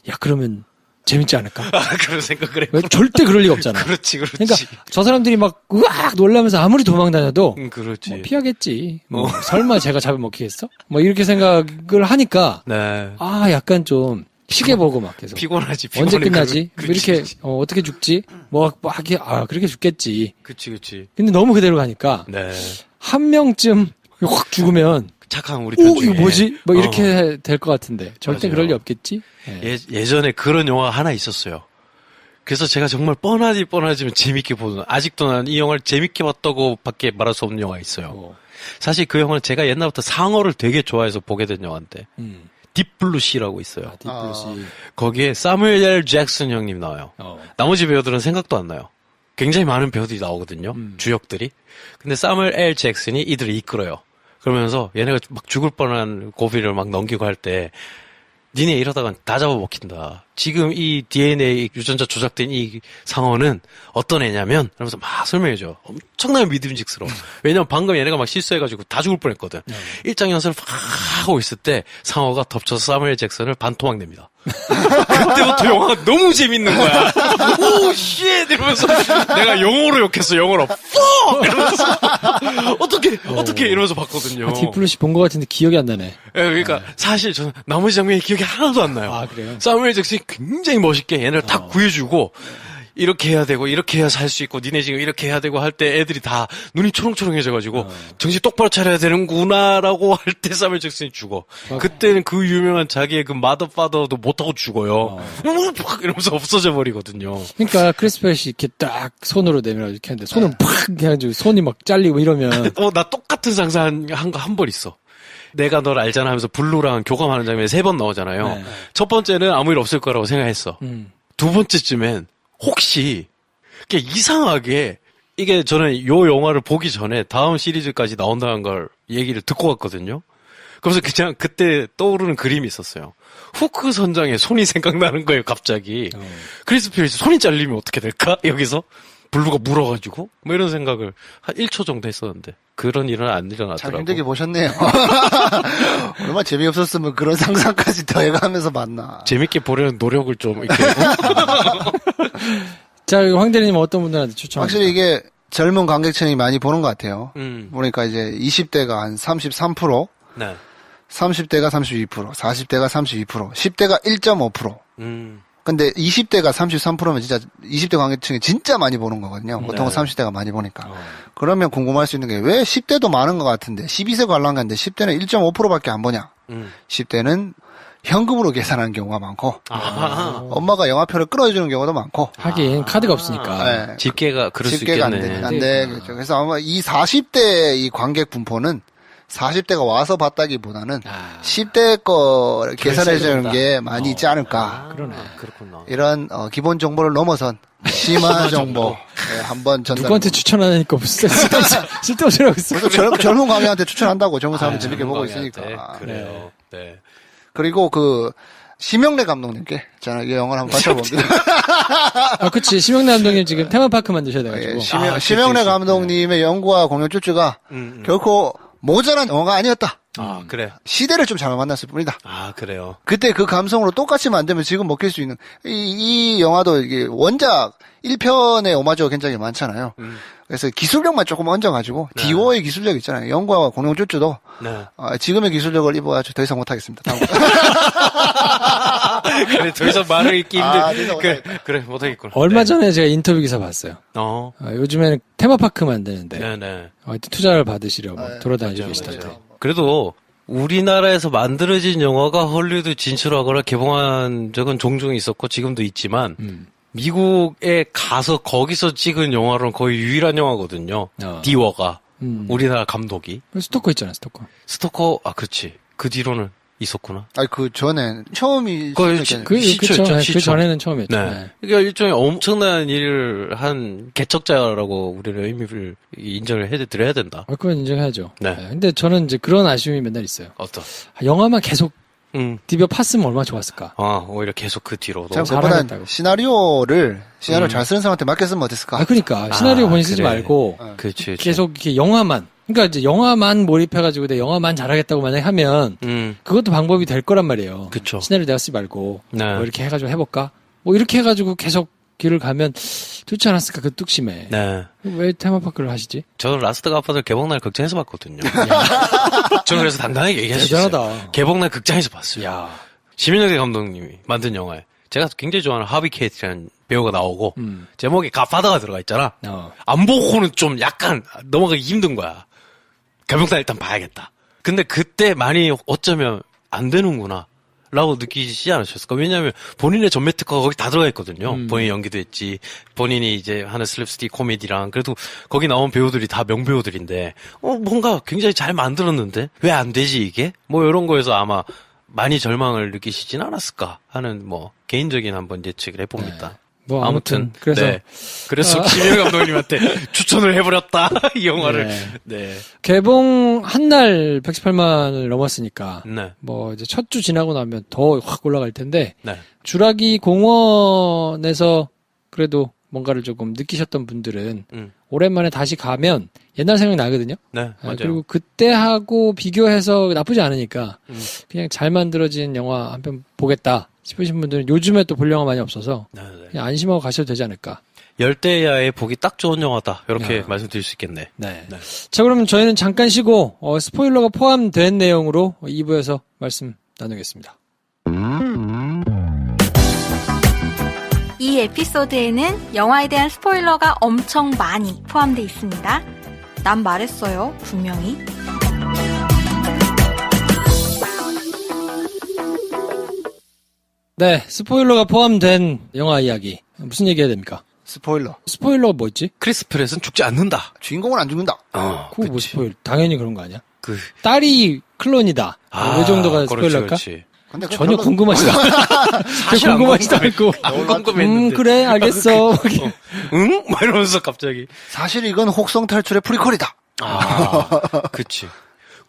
야 그러면 재밌지 않을까? 그런 생각을 해. 왜 절대 그럴 리가 없잖아. 그렇지. 그러니까 저 사람들이 막 으악 놀라면서 아무리 도망 다녀도 그렇지. 뭐 피하겠지. 뭐 설마 제가 잡아먹히겠어? 뭐 이렇게 생각을 하니까 네. 아 약간 좀 시계 보고 막 계속 피곤하지. 언제 피곤해. 끝나지? 뭐 그치, 이렇게 그치. 어떻게 죽지? 뭐 하게 그렇게 죽겠지. 그치. 근데 너무 그대로 가니까 네. 한 명쯤 확 죽으면 착한 우리 편 중에. 이거 뭐지? 뭐 이렇게 될 것 같은데 절대 맞아요. 그럴 리 없겠지. 예. 예전에 그런 영화가 하나 있었어요. 그래서 제가 정말 뻔하지만 재밌게 보는, 아직도 난 이 영화를 재밌게 봤다고 밖에 말할 수 없는 영화가 있어요. 사실 그 영화는 제가 옛날부터 상어를 되게 좋아해서 보게 된 영화인데, 딥블루시라고 있어요. 딥블루시. 거기에 사무엘 L. 잭슨 형님 나와요. 나머지 배우들은 생각도 안 나요. 굉장히 많은 배우들이 나오거든요. 주역들이. 근데 사무엘 L. 잭슨이 이들을 이끌어요. 그러면서 얘네가 막 죽을 뻔한 고비를 막 넘기고 할 때 니네 이러다가 다 잡아먹힌다. 지금 이 DNA 유전자 조작된 이 상어는 어떤 애냐면 이러면서 막 설명해줘. 엄청나게 믿음직스러워. 왜냐면 방금 얘네가 막 실수해가지고 다 죽을 뻔했거든. 일장 연설을 팍 하고 있을 때 상어가 덮쳐서 사무엘 잭슨을 반토막 냅니다. 그때부터 영화가 너무 재밌는 거야. 오, 쉣! 이러면서 내가 영어로 욕했어, 영어로. fuck! 이러면서 어떻게 이러면서 봤거든요. 딥블루시 본 것 같은데 기억이 안 나네. 예, 그러니까 사실 저는 나머지 장면이 기억이 하나도 안 나요. 아, 그래요? 사무엘 잭슨이 굉장히 멋있게 얘네를 다 구해주고 이렇게 해야 되고 이렇게 해야 살 수 있고 니네 지금 이렇게 해야 되고 할 때 애들이 다 눈이 초롱초롱해져가지고 정신 똑바로 차려야 되는구나라고 할 때 사무엘 잭슨이 죽어. 그때는 그 유명한 자기의 그 마더파더도 못하고 죽어요. 이러면서 없어져 버리거든요. 그러니까 크리스 프렛이 이렇게 딱 손으로 내밀어 이렇게 하는데 손을 팍 해가지고 손이 막 잘리고 이러면 나 똑같은 상상 한 번 있어. 내가 널 알잖아 하면서 블루랑 교감하는 장면이 3번 나오잖아요. 네. 첫 번째는 아무 일 없을 거라고 생각했어. 두 번째쯤엔 혹시 이게 이상하게 이게 저는 요 영화를 보기 전에 다음 시리즈까지 나온다는 걸 얘기를 듣고 갔거든요. 그래서 그냥 그때 떠오르는 그림이 있었어요. 후크 선장의 손이 생각나는 거예요, 갑자기. 크리스 프렛이 손이 잘리면 어떻게 될까? 여기서 블루가 물어가지고 뭐 이런 생각을 한 1초 정도 했었는데 그런 일은 안 참 일어나더라고. 힘들게 보셨네요. 얼마나 재미없었으면 그런 상상까지 더해가면서 봤나. 재밌게 보려는 노력을 좀 이렇게 자 황대리님 어떤 분들한테 추천합니까? 확실히 이게 젊은 관객층이 많이 보는 것 같아요. 음. 보니까 이제 20대가 한 33%, 네. 30대가 32%, 40대가 32%, 10대가 1.5%. 근데 20대가 33%면 진짜 20대 관객층이 진짜 많이 보는 거거든요. 보통은 네. 30대가 많이 보니까. 그러면 궁금할 수 있는 게 왜 10대도 많은 것 같은데 12세 관람가인데 10대는 1.5%밖에 안 보냐. 10대는 현금으로 계산하는 경우가 많고 엄마가 영화표를 끌어주는 경우도 많고 하긴 카드가 없으니까. 네. 집계가 그럴 수 집계가 있겠네. 안 되겠죠. 그래서 아마 이 40대 이 관객 분포는 40대가 와서 봤다기보다는 10대 거 계산해 주는 게 많이 있지 않을까. 그러네. 그렇구나. 이런 기본 정보를 넘어선 심한 정보 한번 전달. 누구한테 추천하니까 무슨 쓸데없이 하고 있어. 그래서 젊은 관객한테 추천한다고 젊은 사람들 재밌게 젊은 보고 관객한테. 있으니까. 그래요. 네. 그리고 심영래 감독님께 저는 이 영화를 한번 바쳐봅니다. 아, 그치. 심영래 감독님 지금 테마파크 만드셔야 돼가지고. 심영래 감독님의 연구와 공연 쭈쭈가 결코 모자란 영화가 아니었다. 아, 그래. 시대를 좀 잘못 만났을 뿐이다. 아, 그래요. 그때 그 감성으로 똑같이 만들면 지금 먹힐 수 있는 이 영화도 이게 원작 1편의 오마주가 굉장히 많잖아요. 그래서 기술력만 조금 얹어가지고 디오의 기술력 있잖아요. 영과와 공룡 쭈쭈도 네. 지금의 기술력을 입어가지고 더 이상 못하겠습니다. 다음 그래, 더 이상 말을 읽기 힘들. 더 이상 그래, 못하겠구나. 얼마 네. 전에 제가 인터뷰 기사 봤어요. 요즘에는 테마파크 만드는데 네네. 투자를 받으시려고 돌아다니고 계시던데. 그래도 우리나라에서 만들어진 영화가 헐리우드 진출하거나 개봉한 적은 종종 있었고 지금도 있지만 미국에 가서 거기서 찍은 영화로는 거의 유일한 영화거든요. 디워가 우리나라 감독이. 스토커 있잖아, 스토커. 스토커, 그렇지. 그 뒤로는 있었구나. 아니 그 전에 처음이 그쵸. 그 전에는 처음이었죠. 네. 네. 그러니까 일종의 엄청난 일을 한 개척자라고 우리는 의미를 인정을 해드려야 된다. 그건 인정해야죠. 네. 근데 저는 이제 그런 아쉬움이 맨날 있어요. 어떤? 영화만 계속 디벼 팠으면 얼마나 좋았을까. 오히려 계속 그 뒤로도. 참 그보다 잘하겠다고. 시나리오를 잘 쓰는 사람한테 맡겼으면 어땠을까? 그러니까 시나리오 본인 쓰지 그래. 말고 그렇지. 계속 이렇게 영화만. 그러니까 이제 영화만 몰입해가지고 내 영화만 잘하겠다고 만약 하면 그것도 방법이 될 거란 말이에요. 그쵸. 시나리오 내가 쓰지 말고 네. 뭐 이렇게 해가지고 해볼까? 뭐 이렇게 해가지고 계속 길을 가면 좋지 않았을까 그 뚝심에. 네. 왜 테마파크를 하시지? 저는 라스트 갓파더 개봉날 극장에서 봤거든요. 저는 그래서 당당하게 얘기할 수 있어요. 대단하다. 개봉날 극장에서 봤어요. 야. 시민영대 감독님이 만든 영화에 제가 굉장히 좋아하는 하비 케이트라는 배우가 나오고 제목에 갓파더가 들어가 있잖아. 안 보고는 좀 약간 넘어가기 힘든 거야. 개봉날 일단 봐야겠다. 근데 그때 많이 어쩌면 안 되는구나 라고 느끼지 않으셨을까? 왜냐하면 본인의 전매 특허가 거기 다 들어가 있거든요. 본인 연기도 했지. 본인이 이제 하는 슬랩스틱 코미디랑 그래도 거기 나온 배우들이 다 명배우들인데 뭔가 굉장히 잘 만들었는데 왜 안 되지 이게? 뭐 이런 거에서 아마 많이 절망을 느끼시진 않았을까 하는 뭐 개인적인 한번 예측을 해봅니다. 뭐 아무튼 그래서 그래서 김영 감독님한테 추천을 해버렸다 이 영화를. 네. 개봉 한 날 118만을 넘었으니까 네. 뭐 이제 첫 주 지나고 나면 더 확 올라갈 텐데 네. 주라기 공원에서 그래도 뭔가를 조금 느끼셨던 분들은 오랜만에 다시 가면 옛날 생각 나거든요. 네, 맞아요. 그리고 그때하고 비교해서 나쁘지 않으니까 그냥 잘 만들어진 영화 한 편 보겠다 싶으신 분들은 요즘에 또 볼 영화 많이 없어서 네. 그냥 안심하고 가셔도 되지 않을까. 열대야에 보기 딱 좋은 영화다. 이렇게 말씀드릴 수 있겠네. 네. 네. 자, 그럼 저희는 잠깐 쉬고 스포일러가 포함된 내용으로 2부에서 말씀 나누겠습니다. 이 에피소드에는 영화에 대한 스포일러가 엄청 많이 포함되어 있습니다. 난 말했어요, 분명히. 네, 스포일러가 포함된 영화 이야기. 무슨 얘기 해야 됩니까? 스포일러. 스포일러가 뭐 있지? 크리스 프렛은 죽지 않는다. 주인공은 안 죽는다. 그거 뭐 스포일? 당연히 그런 거 아니야? 딸이 클론이다. 이 정도가 스포일러일까? 그렇지. 근데 전혀 궁금하지도 않아. 사실 궁금하지도 않고. 안 궁금했는데. 그래, 알겠어. 응? 막 이러면서 갑자기. 사실 이건 혹성 탈출의 프리퀄이다. 그치.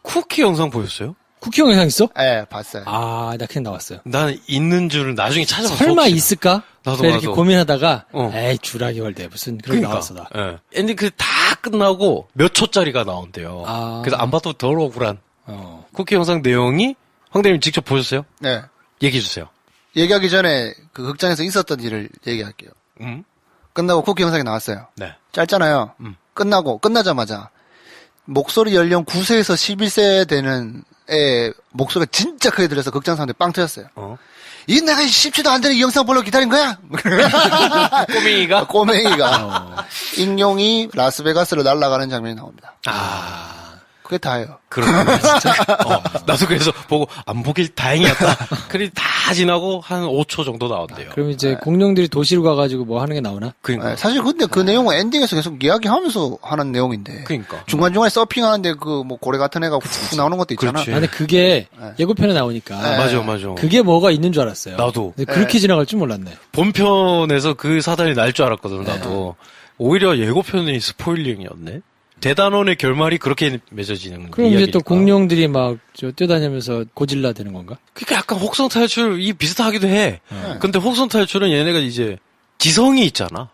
쿠키 영상 보였어요? 쿠키 영상 있어? 예, 봤어요. 나 그냥 나왔어요. 나는 있는 줄은 나중에 찾아봤어. 설마 혹시나. 있을까? 나도, 이렇게 고민하다가, 에이, 주라기 월대. 무슨, 그런 게 나왔어, 나. 예. 엔딩 다 끝나고 몇 초짜리가 나온대요. 그래서 안 봐도 덜 억울한. 쿠키 영상 내용이 황대님 직접 보셨어요? 네. 얘기해주세요. 얘기하기 전에 그 극장에서 있었던 일을 얘기할게요. 끝나고 쿠키 영상이 나왔어요. 네. 짧잖아요. 끝나자마자 목소리 연령 9세에서 11세 되는 애 목소리가 진짜 크게 들려서 극장 사람들이 빵 터졌어요. 이 내가 10초도 안 되는 이 영상 보려고 기다린 거야? 꼬맹이가 익룡이 라스베가스로 날아가는 장면이 나옵니다. 그게 다예요. 그렇구나, 진짜. 나도 그래서 보고, 안 보길 다행이었다. 크레딧 다 지나고 한 5초 정도 나온대요. 그럼 이제 공룡들이 도시로 가가지고 뭐 하는 게 나오나? 그러니까. 사실 근데 그 내용은 엔딩에서 계속 이야기하면서 하는 내용인데. 그러니까. 중간중간에 서핑하는데 그 뭐 고래 같은 애가 훅 나오는 것도 있잖아. 그렇지. 근데 그게 예고편에 나오니까. 맞아. 그게 뭐가 있는 줄 알았어요. 나도. 근데 그렇게 지나갈 줄 몰랐네. 본편에서 그 사단이 날 줄 알았거든, 나도. 오히려 예고편이 스포일링이었네. 대단원의 결말이 그렇게 맺어지는 그럼 이제 이야기니까. 또 공룡들이 막 뛰어다니면서 고질라 되는 건가? 그러니까 약간 혹성 탈출이 비슷하기도 해. 근데 혹성 탈출은 얘네가 이제 지성이 있잖아.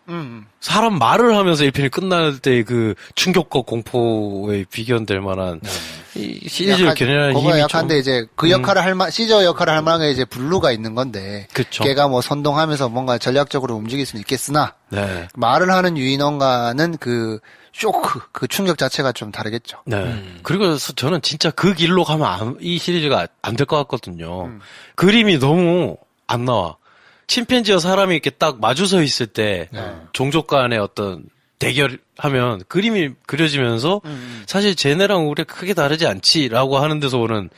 사람 말을 하면서 1편이 끝날 때 그 충격과 공포에 비견될 만한 이 시리즈를 겨냥하는 그거가 힘이 약한데 좀. 이제 그 역할을 시저 역할을 할 만한 게 이제 블루가 있는 건데. 그쵸. 걔가 뭐 선동하면서 뭔가 전략적으로 움직일 수는 있겠으나. 네. 말을 하는 유인원과는 그 쇼크, 그 충격 자체가 좀 다르겠죠. 네. 그리고 저는 진짜 그 길로 가면 이 시리즈가 안 될 것 같거든요. 그림이 너무 안 나와. 침팬지와 사람이 이렇게 딱 마주서 있을 때 종족 간의 어떤 대결하면 그림이 그려지면서 사실 쟤네랑 우리가 크게 다르지 않지라고 하는 데서 오는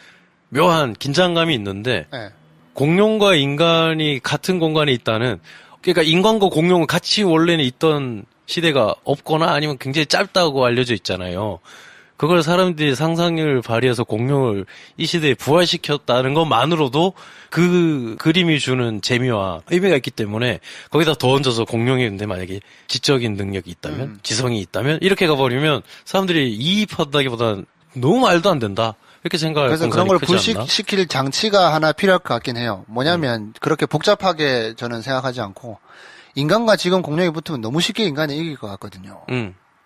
묘한 긴장감이 있는데 네. 공룡과 인간이 같은 공간에 있다는 그러니까 인간과 공룡은 같이 원래는 있던 시대가 없거나 아니면 굉장히 짧다고 알려져 있잖아요. 그걸 사람들이 상상력을 발휘해서 공룡을 이 시대에 부활시켰다는 것만으로도 그 그림이 주는 재미와 의미가 있기 때문에 거기다 더 얹어서 공룡이 근데 만약에 지적인 능력이 있다면 지성이 있다면 이렇게 가버리면 사람들이 이입한다기보다는 너무 말도 안 된다. 이렇게 생각할 그래서 공간이 그런 걸 크지 않나? 불식시킬 장치가 하나 필요할 것 같긴 해요. 뭐냐면 그렇게 복잡하게 저는 생각하지 않고 인간과 지금 공룡이 붙으면 너무 쉽게 인간이 이길 것 같거든요.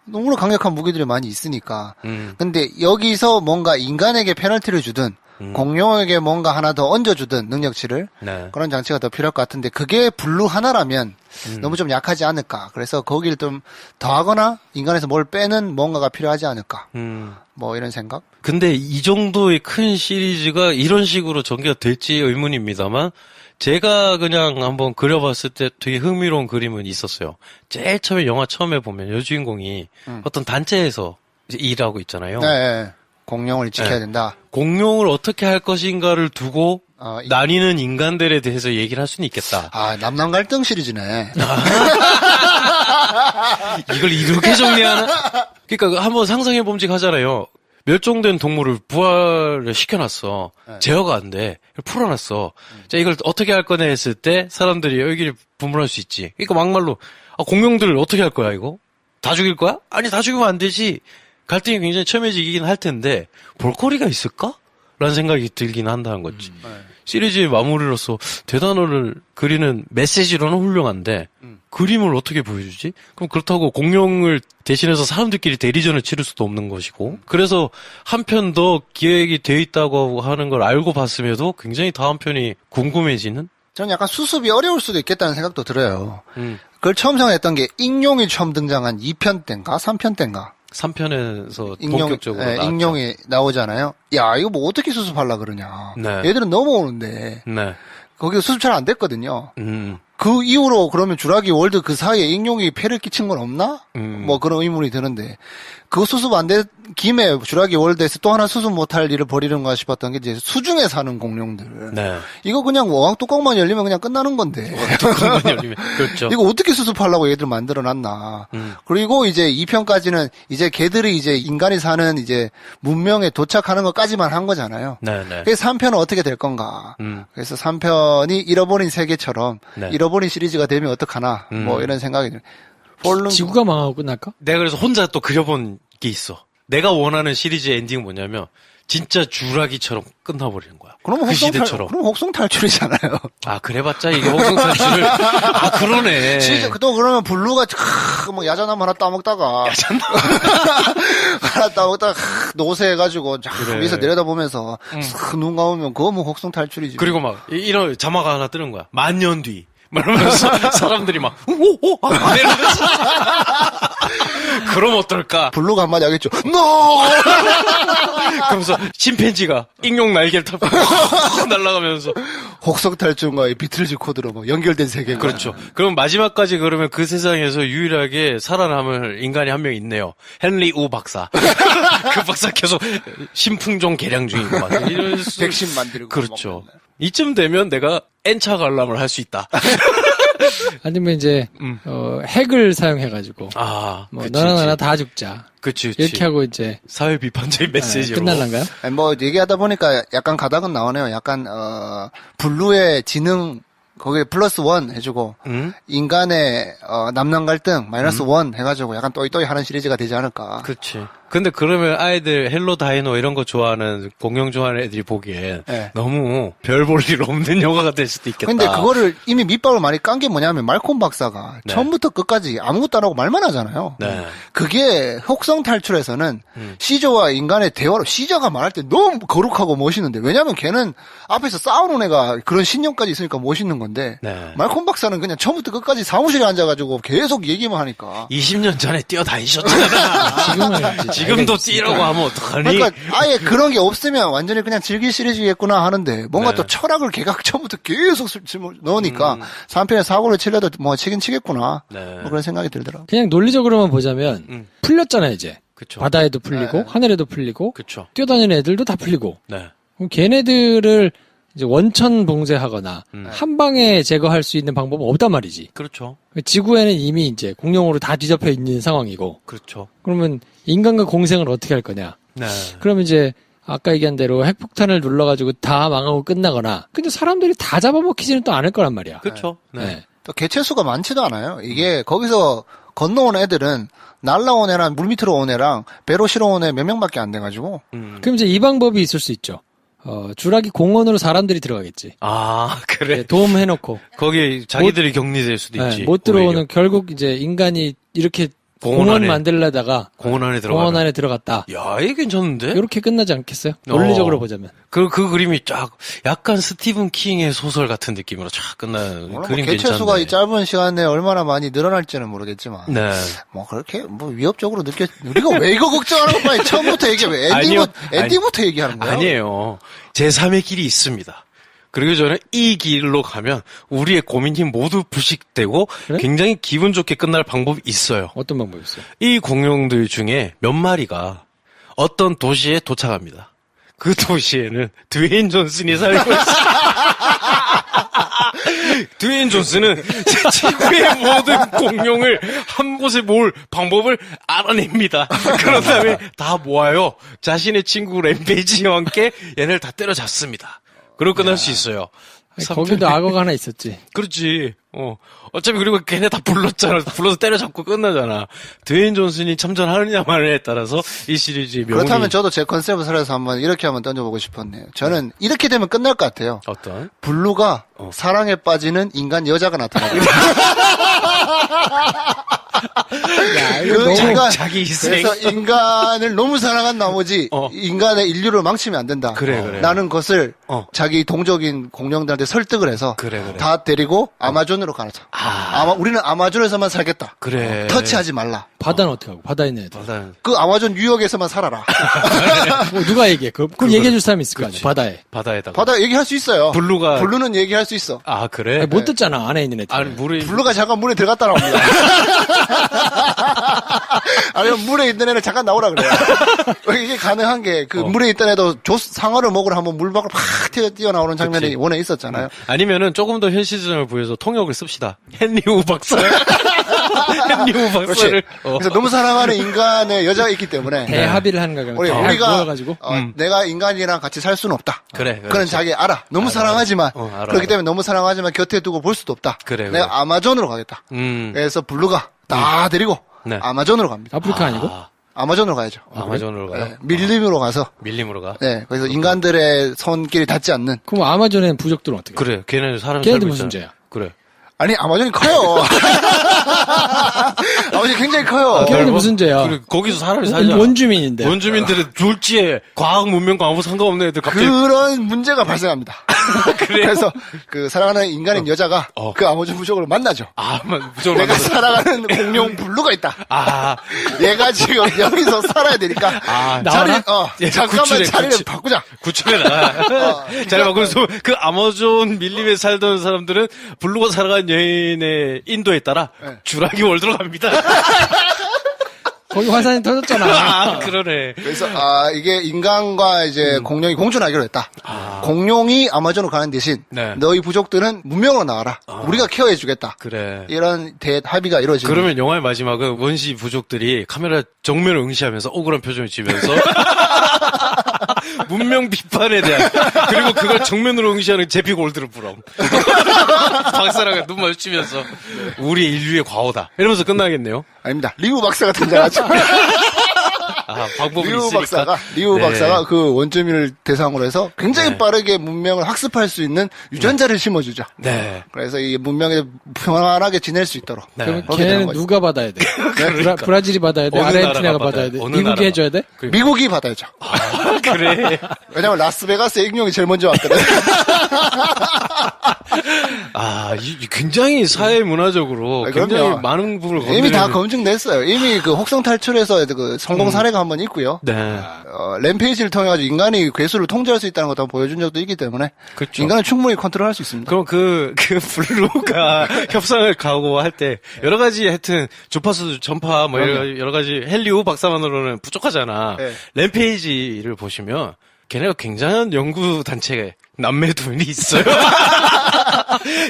너무나 강력한 무기들이 많이 있으니까. 근데 여기서 뭔가 인간에게 페널티를 주든 공룡에게 뭔가 하나 더 얹어주든 능력치를 네. 그런 장치가 더 필요할 것 같은데 그게 블루 하나라면 너무 좀 약하지 않을까. 그래서 거기를 좀 더하거나 인간에서 뭘 빼는 뭔가가 필요하지 않을까. 뭐 이런 생각? 근데 이 정도의 큰 시리즈가 이런 식으로 전개가 될지 의문입니다만 제가 그냥 한번 그려봤을 때 되게 흥미로운 그림은 있었어요. 제일 처음에 영화 처음에 보면 여주인공이 어떤 단체에서 이제 일하고 있잖아요. 네. 공룡을 지켜야 네. 된다. 공룡을 어떻게 할 것인가를 두고 나뉘는 인간들에 대해서 얘기를 할 수는 있겠다. 남남 갈등 시리즈네. 이걸 이렇게 정리하나? 그러니까 한번 상상해봄직하잖아요. 멸종된 동물을 부활을 시켜놨어. 제어가 안 돼. 풀어놨어. 자, 이걸 어떻게 할 거냐 했을 때 사람들이 의견이 분분할 수 있지. 그러니까 막말로 공룡들을 어떻게 할 거야 이거? 다 죽일 거야? 아니 다 죽이면 안 되지. 갈등이 굉장히 첨예지긴 할 텐데 볼거리가 있을까? 라는 생각이 들긴 한다는 거지. 시리즈의 마무리로서 대단어를 그리는 메시지로는 훌륭한데 그림을 어떻게 보여주지? 그럼 그렇다고 공룡을 대신해서 사람들끼리 대리전을 치를 수도 없는 것이고 그래서 한 편 더 기획이 되어 있다고 하는 걸 알고 봤음에도 굉장히 다음 편이 궁금해지는? 저는 약간 수습이 어려울 수도 있겠다는 생각도 들어요. 그걸 처음 생각했던 게 익룡이 처음 등장한 2편 때인가 3편 때인가 3편에서 본격적으로 나왔죠. 익룡이 나오잖아요. 야 이거 뭐 어떻게 수습하려 그러냐. 네. 얘들은 넘어오는데 네. 거기가 수습 잘 안 됐거든요. 그 이후로 그러면 주라기 월드 그 사이에 익룡이 폐를 끼친 건 없나? 뭐 그런 의문이 드는데 그거 수습 안 된 김에 주라기 월드에서 또 하나 수습 못할 일을 벌이는가 싶었던 게 이제 수중에 사는 공룡들. 네. 이거 그냥 어항 뚜껑만 열리면 그냥 끝나는 건데. 뚜껑만 열리면 그렇죠. 이거 어떻게 수습하려고 얘들 만들어놨나. 그리고 이제 2편까지는 이제 걔들이 이제 인간이 사는 이제 문명에 도착하는 것까지만 한 거잖아요. 네네. 그래서 3편은 어떻게 될 건가. 그래서 3편이 잃어버린 세계처럼 네. 잃어버린 시리즈가 되면 어떡하나. 뭐 이런 생각이 들어요. 지구가 망하고 끝날까? 내가 그래서 혼자 또 그려본 게 있어. 내가 원하는 시리즈의 엔딩은 뭐냐면 진짜 주라기처럼 끝나버리는 거야. 그럼 그 시대처럼. 그럼 혹성 탈출이잖아요. 그래봤자 이게 혹성 탈출을. 그러네. 진짜 또 그러면 블루가 뭐 야자나무 하나 따먹다가 하나 따먹다가 노쇠해가지고 그래. 위에서 내려다보면서 눈 감으면 그거 뭐 혹성 탈출이지. 그리고 막 이런 자막 하나 뜨는 거야. 10,000년 뒤. 말하면서 사람들이 막 오오 이러면서 그럼 어떨까? 블루가 한마디 하겠죠. NO! 그러면서 침팬지가 익룡 날개를 타고 날아가면서 혹성 탈출과의 비틀즈 코드로 뭐 연결된 세계가. 그렇죠. 그럼 마지막까지 그러면 그 세상에서 유일하게 살아남을 인간이 한 명 있네요. 헨리 우 박사. 그 박사 계속 신풍종 개량 중이고 막 이럴 수. 백신 만들고. 그렇죠. 뭐. 이쯤 되면 내가 N차 관람을 할 수 있다. 아니면 이제 핵을 사용해가지고 뭐 그치, 너나 나나 그치. 다 죽자. 그치. 이렇게 하고 이제 사회 비판적인 메시지로. 끝날란가요? 아니, 뭐 얘기하다 보니까 약간 가닥은 나오네요. 약간 블루의 지능 거기에 플러스 원 해주고 인간의 남남 갈등 마이너스 원 해가지고 약간 또이또이 하는 시리즈가 되지 않을까. 그치. 근데 그러면 아이들 헬로 다이노 이런 거 좋아하는 공룡 좋아하는 애들이 보기엔 네. 너무 별 볼 일 없는 영화가 될 수도 있겠다. 근데 그거를 이미 밑밥을 많이 깐 게 뭐냐면 말콤 박사가 네. 처음부터 끝까지 아무것도 안 하고 말만 하잖아요. 네. 그게 혹성 탈출에서는 시저와 인간의 대화로 시저가 말할 때 너무 거룩하고 멋있는데 왜냐면 걔는 앞에서 싸우는 애가 그런 신념까지 있으니까 멋있는 건데 네. 말콤 박사는 그냥 처음부터 끝까지 사무실에 앉아가지고 계속 얘기만 하니까 20년 전에 뛰어다니셨잖아. 지금은 지금도 뛰라고 하면 어떡하니? 그러니까 아예 그런 게 없으면 완전히 그냥 즐길 시리즈겠구나 하는데 뭔가 네. 또 철학을 걔가 처음부터 계속 넣으니까 3편에 사고를 치려도 뭐 치긴 치겠구나 네. 뭐 그런 생각이 들더라고요. 그냥 논리적으로만 보자면 풀렸잖아요 이제. 그쵸. 바다에도 풀리고 네. 하늘에도 풀리고 그쵸. 뛰어다니는 애들도 다 풀리고 네. 그럼 걔네들을 이제 원천 봉쇄하거나 한 방에 제거할 수 있는 방법은 없단 말이지. 그렇죠. 지구에는 이미 이제 공룡으로 다 뒤덮여 있는 상황이고 그렇죠. 그러면 인간과 공생을 어떻게 할 거냐. 네. 그러면 이제 아까 얘기한 대로 핵폭탄을 눌러가지고 다 망하고 끝나거나 근데 사람들이 다 잡아먹히지는 또 않을 거란 말이야. 그렇죠. 네. 네. 또 개체수가 많지도 않아요. 이게 거기서 건너온 애들은 날라온 애랑 물 밑으로 온 애랑 배로 실어온 애 몇 명밖에 안 돼가지고 그럼 이제 이 방법이 있을 수 있죠. 주라기 공원으로 사람들이 들어가겠지. 아, 그래. 네, 도움해놓고 거기 자기들이 격리될 수도 있지. 네, 못 들어오는 오히려. 결국 이제 인간이 이렇게 공원 공원 안에. 만들려다가 공원 안에 들어가. 공원 안에 들어갔다. 야, 이게 괜찮은데? 이렇게 끝나지 않겠어요? 논리적으로 보자면. 그 그림이 쫙, 약간 스티븐 킹의 소설 같은 느낌으로 쫙 끝나는 물론 그림 뭐 개체수가 괜찮네. 이 짧은 시간 내에 얼마나 많이 늘어날지는 모르겠지만 네. 뭐 그렇게 뭐 위협적으로 우리가 왜 이거 걱정하는 거야? 처음부터 얘기해. 아니요. 엔딩부터 얘기하는 거야? 아니에요. 제3의 길이 있습니다. 그리고 저는 이 길로 가면 우리의 고민이 모두 부식되고 그래? 굉장히 기분 좋게 끝날 방법이 있어요. 어떤 방법이 있어요? 이 공룡들 중에 몇 마리가 어떤 도시에 도착합니다. 그 도시에는 드웨인 존슨이 살고 있어요. 드웨인 존슨은 지구의 모든 공룡을 한 곳에 모을 방법을 알아냅니다. 그런 다음에 다 모아요. 자신의 친구 램페이지와 함께 얘네를 다 때려잡습니다. 그리고 끝날 수 있어요. 아니, 거기도 악어가 하나 있었지. 그렇지. 어차피 그리고 걔네 다 불렀잖아. 불러서 때려잡고 끝나잖아. 드웨인 존슨이 참전하느냐 마느냐에 따라서 이 시리즈의 명운이 그렇다면 저도 제 컨셉을 살려서 한번 이렇게 한번 던져보고 싶었네요. 저는 이렇게 되면 끝날 것 같아요. 어떤? 블루가 사랑에 빠지는 인간 여자가 나타나요. 자기 희생. 그래서 인간을 너무 사랑한 나머지 인간의 인류를 망치면 안 된다. 그래. 라는 것을 자기 동족인 공룡들한테 설득을 해서 그래. 다 데리고 아마존으로 가자. 우리는 아마존에서만 살겠다. 그래. 터치하지 말라. 바다는 어떻게 하고? 바다에 있는 애들. 그 아마존 유역에서만 살아라. 누가 얘기해? 그걸 얘기해 줄 사람이 있을 거 아니야. 바다에. 바다에다가. 바다 얘기할 수 있어요. 블루는 얘기할 수 있어. 아, 그래? 아니, 못 듣잖아. 안에 있는 애들. 아니, 블루가 잠깐 물에 들어갔다 나옵니다. 아니면 물에 있던 애를 잠깐 나오라 그래요. 이게 가능한 게 그 물에 있던 애도 상어를 먹으러 한번 물 밖으로 팍 뛰어나오는 장면이 그치. 원에 있었잖아요. 아니면은 조금 더 현실성을 보여서 통역을 씁시다. 헨리우 박사. 헨리우 박사를. 그래서 너무 사랑하는 인간의 여자가 있기 때문에 대합의를 하는 거야. 우리가 모여가지고. 내가 인간이랑 같이 살 수는 없다. 그래. 그건 자기 알아. 너무 사랑하지만 알아. 그렇기 때문에 너무 사랑하지만 곁에 두고 볼 수도 없다. 그래. 내가 아마존으로 가겠다. 그래서 블루가 다 데리고 네. 아마존으로 갑니다. 아프리카 아니고? 아마존으로 가야죠. 아마존으로 가요? 네, 밀림으로 가서 밀림으로 가? 네, 그래서 인간들의 손길이 닿지 않는. 그럼 아마존에는 부족들은 어떻게? 그래. 걔네는 사람 걔네들 살고 무슨 있잖아. 죄야? 그래. 아니 아마존이 커요. 아마존이 굉장히 커요. 걔네들 무슨 죄야? 그래, 거기서 사람이 살잖아. 원주민인데. 원주민들은 졸지에 과학 문명과 아무 상관없는 애들 갑자기 그런 문제가 발생합니다. 그래서 그 사랑하는 인간인 여자가 그 아마존 부족을 만나죠. 무조건 내가 사랑하는 공룡 블루가 있다. 아, 얘가 지금 여기서 살아야 되니까 나와라? 잠깐만 구출해, 자리를 구출. 바꾸자. 구축해 나가. 잘 봐. 그래서 그 아마존 밀림에 살던 사람들은 블루가 살아간 여인의 인도에 따라 주라기 월드로 갑니다. 거기 화산이 터졌잖아. 아, 그러네. 그래서 이게 인간과 이제 공룡이 공존하기로 했다. 공룡이 아마존으로 가는 대신 네. 너희 부족들은 문명으로 나와라. 우리가 케어해주겠다. 그래. 이런 합의가 이루어지는. 그러면 영화의 마지막은 원시 부족들이 카메라 정면을 응시하면서 억울한 표정을 지으면서 문명 비판에 대한 그리고 그걸 정면으로 응시하는 제피 골드르프럼 박사랑 눈 마주치면서 우리 인류의 과오다 이러면서 끝나겠네요. 아닙니다. 리우 박사가 등장하죠. 방법이 리우 있으니까. 박사가 그 원주민을 대상으로 해서 굉장히 빠르게 문명을 학습할 수 있는 유전자를 심어주죠. 네. 그래서 이 문명에 평안하게 지낼 수 있도록. 네. 그러면 그렇게 되는 걔는 거죠. 누가 받아야 돼? 브라질이 받아야 돼? 어느 아르헨티나가 나라가 받아야 돼? 어느 미국이 나라가? 해줘야 돼? 미국이 받아야죠. 그래. 왜냐면 라스베가스에 익룡이 제일 먼저 왔거든. 굉장히 사회 문화적으로 그럼요. 굉장히 많은 부분을 이미 다 건드리는- 검증됐어요. 이미 그 혹성 탈출에서 그 성공 사례가 한번 있고요. 네. 램페이지를 통해 가지고 인간이 괴수를 통제할 수 있다는 것도 한번 보여준 적도 있기 때문에 그렇죠. 인간은 충분히 컨트롤할 수 있습니다. 그럼 그 블루가 협상을 가고 할 때 여러 가지 하여튼 주파수 전파 뭐 여러 가지 헬리우 박사만으로는 부족하잖아. 네. 램페이지를 보시면 걔네가 굉장한 연구 단체 남매 둘이 있어요.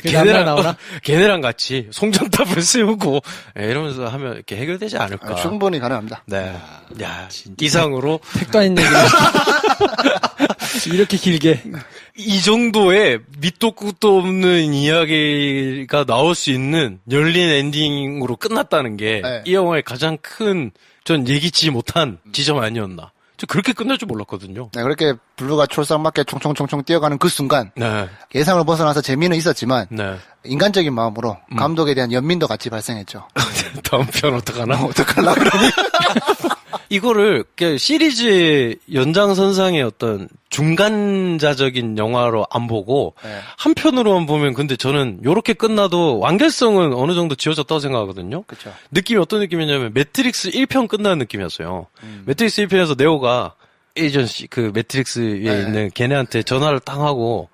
남매 나오나? 걔네랑 같이 송전탑을 세우고 이러면서 하면 이렇게 해결되지 않을까. 충분히 가능합니다. 네. 야, 이상으로 택도 아닌 얘기를 이렇게 길게. 이 정도의 밑도 끝도 없는 이야기가 나올 수 있는 열린 엔딩으로 끝났다는 게 이 네. 영화의 가장 큰 전 예기치 못한 지점 아니었나. 저 그렇게 끝날 줄 몰랐거든요. 네, 그렇게 블루가 촐싹맞게 총총총총 뛰어가는 그 순간 네. 예상을 벗어나서 재미는 있었지만 네. 인간적인 마음으로 감독에 대한 연민도 같이 발생했죠. 다음 편 어떡하나? 어떡하려고 그러니? 이거를 시리즈의 연장선상의 어떤 중간자적인 영화로 안 보고 네. 한편으로만 보면 근데 저는 요렇게 끝나도 완결성은 어느 정도 지어졌다고 생각하거든요. 그쵸. 느낌이 어떤 느낌이냐면 매트릭스 1편 끝나는 느낌이었어요. 매트릭스 1편에서 네오가 에이전시 그 매트릭스 위에 있는 걔네한테 전화를 딱 하고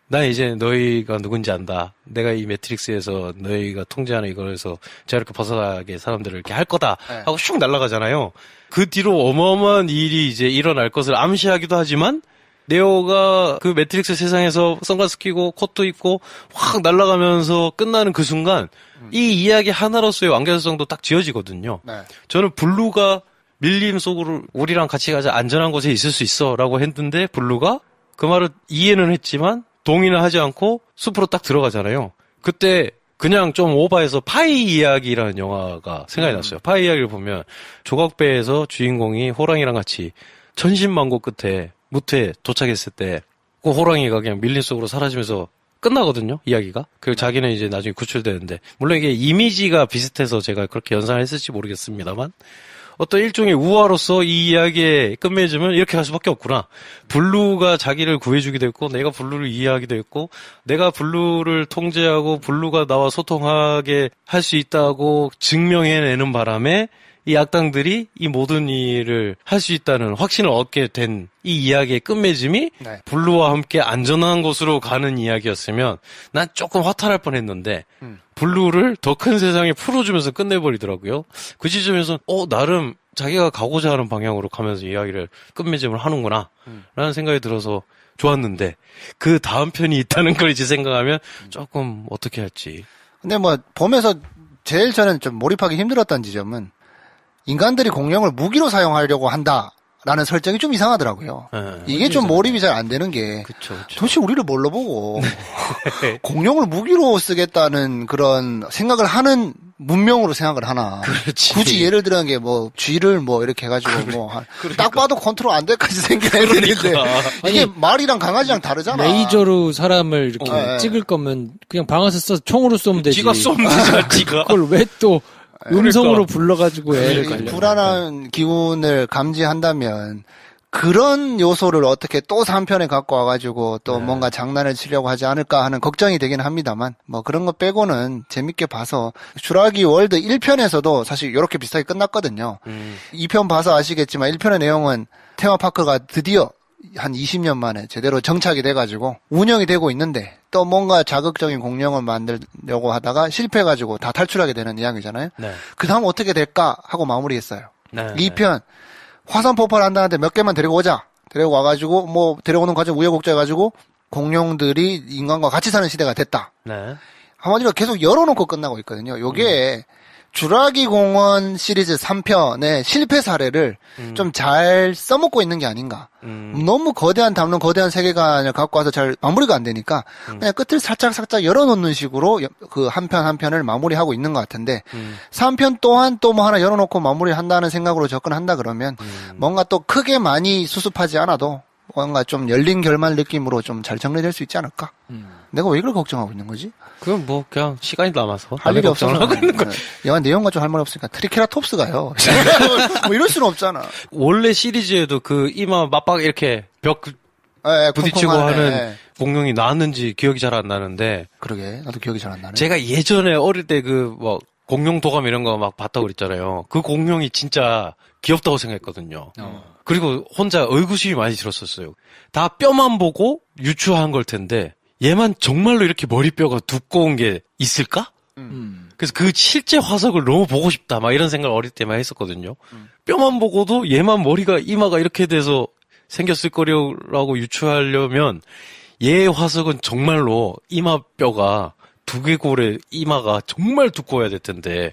나 이제 너희가 누군지 안다. 내가 이 매트릭스에서 너희가 통제하는 이거에서 자유롭게 벗어나게 사람들을 이렇게 할 거다. 하고 슉 날아가잖아요. 그 뒤로 어마어마한 일이 이제 일어날 것을 암시하기도 하지만 네오가 그 매트릭스 세상에서 선글라스 끼고 코트 입고 확 날아가면서 끝나는 그 순간 이 이야기 하나로서의 완결성도 딱 지어지거든요. 네. 저는 블루가 밀림 속으로 우리랑 같이 가자 안전한 곳에 있을 수 있어 라고 했는데 블루가 그 말을 이해는 했지만 동의는 하지 않고 숲으로 딱 들어가잖아요. 그때 그냥 좀 오버해서 파이 이야기라는 영화가 생각이 났어요. 파이 이야기를 보면 조각배에서 주인공이 호랑이랑 같이 천신만고 끝에 무트에 도착했을 때 그 호랑이가 그냥 밀림 속으로 사라지면서 끝나거든요, 이야기가. 그리고 자기는 이제 나중에 구출되는데 물론 이게 이미지가 비슷해서 제가 그렇게 연상을 했을지 모르겠습니다만 어떤 일종의 우화로서 이 이야기의 끝맺음은 이렇게 갈 수밖에 없구나. 블루가 자기를 구해주기도 했고, 내가 블루를 이해하기도 했고, 내가 블루를 통제하고 블루가 나와 소통하게 할 수 있다고 증명해내는 바람에 이 악당들이 이 모든 일을 할 수 있다는 확신을 얻게 된 이 이야기의 끝맺음이 네. 블루와 함께 안전한 곳으로 가는 이야기였으면 난 조금 허탈할 뻔했는데 블루를 더 큰 세상에 풀어주면서 끝내버리더라고요. 그 지점에서 나름 자기가 가고자 하는 방향으로 가면서 이야기를 끝맺음을 하는구나 라는 생각이 들어서 좋았는데 그 다음 편이 있다는 걸 이제 생각하면 조금 어떻게 할지. 근데 뭐 보면서 제일 저는 좀 몰입하기 힘들었던 지점은 인간들이 공룡을 무기로 사용하려고 한다라는 설정이 좀 이상하더라고요. 네. 이게 좀 몰입이 잘 안 되는 게 그쵸. 도대체 우리를 뭘로 보고 공룡을 무기로 쓰겠다는 그런 생각을 하는 문명으로 생각을 하나. 그렇지. 굳이 예를 들어 게 뭐 쥐를 뭐 이렇게 해가지고 뭐 딱 봐도 컨트롤 안 될까지 생긴 애들인데 이게 말이랑 강아지랑 다르잖아. 레이저로 사람을 이렇게 네. 찍을 거면 그냥 방아쇠 써서 총으로 쏘면 되지. 지가 쏘면 되잖아, 지가. 그걸 왜 또 음성으로 불러가지고 애를 이 갈려. 불안한 기운을 감지한다면 그런 요소를 어떻게 또 3편에 갖고 와가지고 또 뭔가 장난을 치려고 하지 않을까 하는 걱정이 되긴 합니다만, 뭐 그런 거 빼고는 재밌게 봐서, 슈라기 월드 1편에서도 사실 이렇게 비슷하게 끝났거든요. 2편 봐서 아시겠지만 1편의 내용은 테마파크가 드디어 한 20년 만에 제대로 정착이 돼가지고 운영이 되고 있는데, 또 뭔가 자극적인 공룡을 만들려고 하다가 실패해가지고 다 탈출하게 되는 이야기잖아요. 네. 그 다음 어떻게 될까 하고 마무리했어요. 네. 2편 화산 폭발한다는데 몇 개만 데리고 오자. 데리고 와가지고 뭐 데려오는 과정 우여곡절해가지고 공룡들이 인간과 같이 사는 시대가 됐다. 네. 한마디로 계속 열어놓고 끝나고 있거든요. 요게 주라기 공원 시리즈 3편의 실패 사례를 좀 잘 써먹고 있는 게 아닌가. 너무 거대한 담론, 거대한 세계관을 갖고 와서 잘 마무리가 안 되니까 그냥 끝을 살짝 열어놓는 식으로 그 한 편 한 편을 마무리하고 있는 것 같은데 3편 또한 또 뭐 하나 열어놓고 마무리한다는 생각으로 접근한다 그러면 뭔가 또 크게 많이 수습하지 않아도 뭔가 좀 열린 결말 느낌으로 좀 잘 정리될 수 있지 않을까? 내가 왜 이걸 걱정하고 있는 거지? 그건 뭐 그냥 시간이 남아서 할 일이 없어서 하고 있는 거. 영화 내용과 좀 할 말 없으니까 트리케라톱스가요. 뭐 이럴 수는 없잖아. 원래 시리즈에도 그 이마 맞박 이렇게 벽 부딪히고 하는 공룡이 나왔는지 기억이 잘 안 나는데. 그러게 나도 기억이 잘 안 나네. 제가 예전에 어릴 때 그 뭐 공룡 도감 이런 거 막 봤다고 그랬잖아요. 그 공룡이 진짜 귀엽다고 생각했거든요. 그리고 혼자 의구심이 많이 들었었어요. 다 뼈만 보고 유추한 걸 텐데 얘만 정말로 이렇게 머리뼈가 두꺼운 게 있을까? 그래서 그 실제 화석을 너무 보고 싶다 막 이런 생각을 어릴 때만 했었거든요. 뼈만 보고도 얘만 머리가 이마가 이렇게 돼서 생겼을 거라고 유추하려면 얘의 화석은 정말로 이마뼈가 두개골의 이마가 정말 두꺼워야 될 텐데